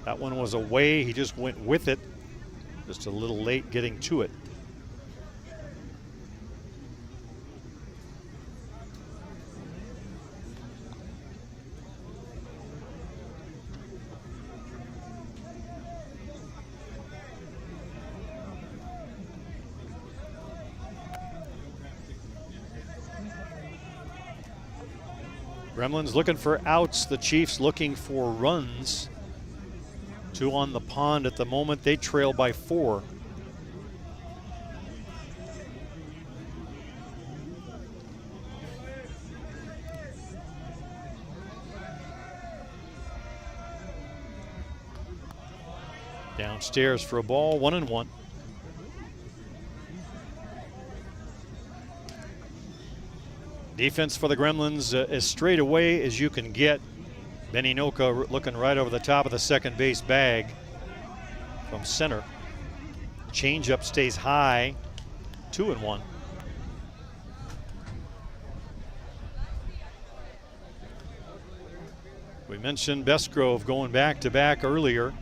That one was away. He just went with it. Just a little late getting to it. Gremlins looking for outs. The Chiefs looking for runs. 2 on the pond at the moment. They trail by 4. Downstairs for a ball, 1-1. Defense for the Gremlins as straight away as you can get. Ben Inoka looking right over the top of the second base bag from center. Changeup stays high, 2-1. We mentioned Besgrove going back-to-back earlier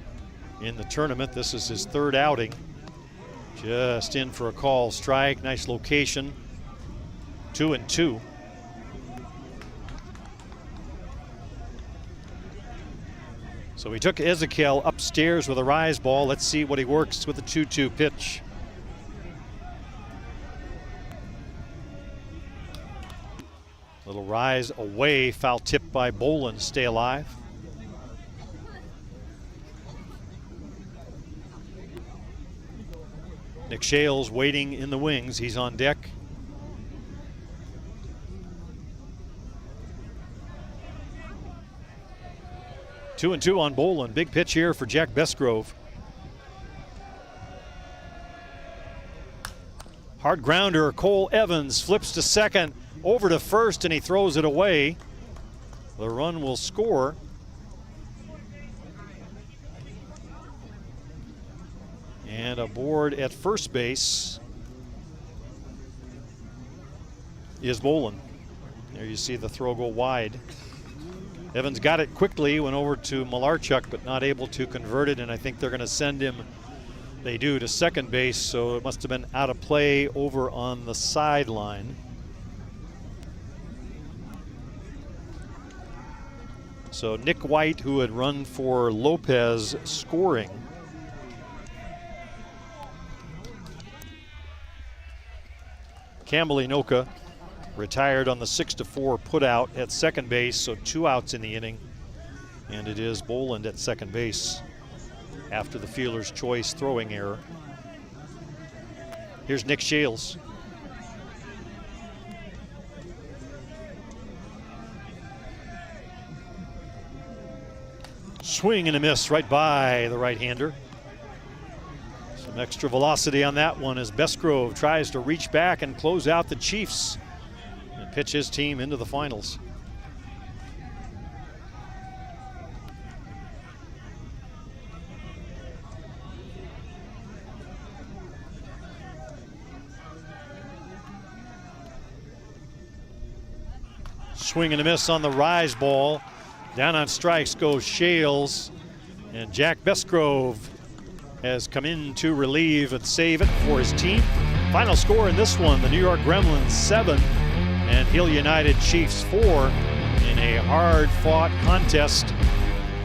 in the tournament. This is his 3rd outing. Just in for a call strike. Nice location. 2-2. So we took Ezekiel upstairs with a rise ball. Let's see what he works with the 2-2 pitch. Little rise away, foul tip by Bolin, stay alive. Nick Shales waiting in the wings, he's on deck. Two and two on Bolin. Big pitch here for Jack Besgrove. Hard grounder. Cole Evans flips to second, over to first, and he throws it away. The run will score. And aboard at first base is Bolin. There you see the throw go wide. Evans got it quickly, went over to Malarchuk, but not able to convert it, and I think they're going to send him, they do, to second base, so it must have been out of play over on the sideline. So Nick White, who had run for Lopez, scoring. Campbell Inoka retired on the 6-4 putout at second base, so 2 outs in the inning. And it is Boland at second base after the fielder's choice throwing error. Here's Nick Shales. Swing and a miss right by the right-hander. Some extra velocity on that one as Bestgrove tries to reach back and close out the Chiefs and pitch his team into the finals. Swing and a miss on the rise ball. Down on strikes goes Shales, and Jack Bestgrove has come in to relieve and save it for his team. Final score in this one, the New York Gremlins 7 and Hill United Chiefs 4 in a hard-fought contest.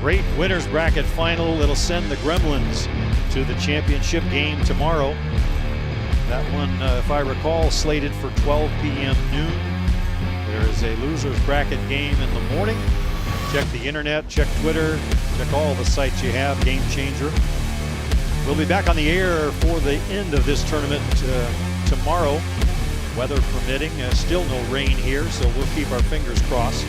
Great winners bracket final. It'll send the Gremlins to the championship game tomorrow. That one, if I recall, slated for 12 p.m. noon. There is a losers bracket game in the morning. Check the internet, check Twitter, check all the sites you have, Game Changer. We'll be back on the air for the end of this tournament tomorrow, weather permitting. Still no rain here, so we'll keep our fingers crossed.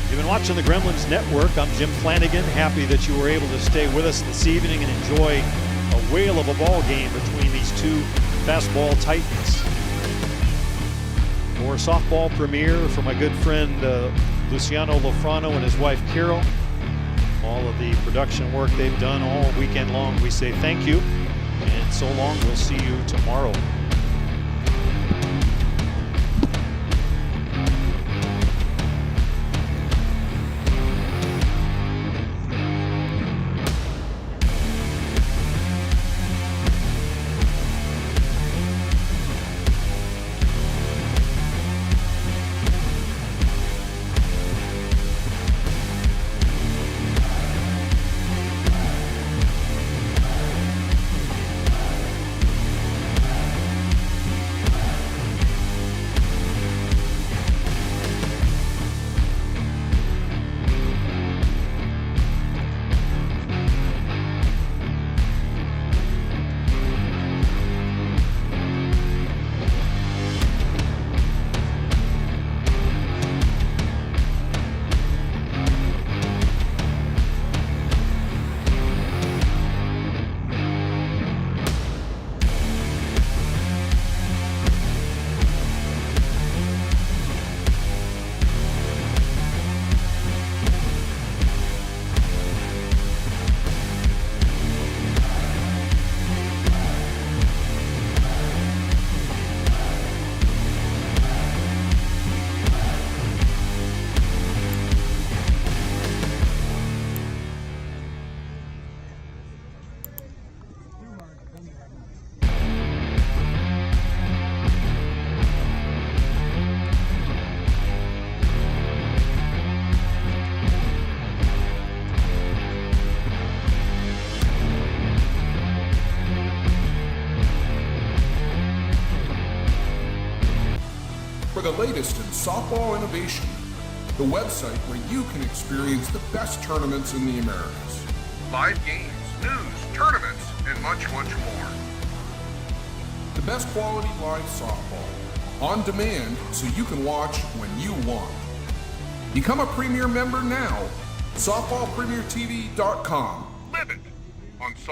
You've been watching the Gremlins Network. I'm Jim Flanagan. Happy that you were able to stay with us this evening and enjoy a whale of a ball game between these two fastball titans. For softball premiere for my good friend Luciano Lofrano and his wife Carol, all of the production work they've done all weekend long, we say thank you, and so long. We'll see you tomorrow.
For the latest in softball innovation, the website where you can experience the best tournaments in the Americas. Live games, news, tournaments, and much, much more. The best quality live softball, on demand so you can watch when you want. Become a Premier member now. SoftballPremierTV.com. Live it on softball.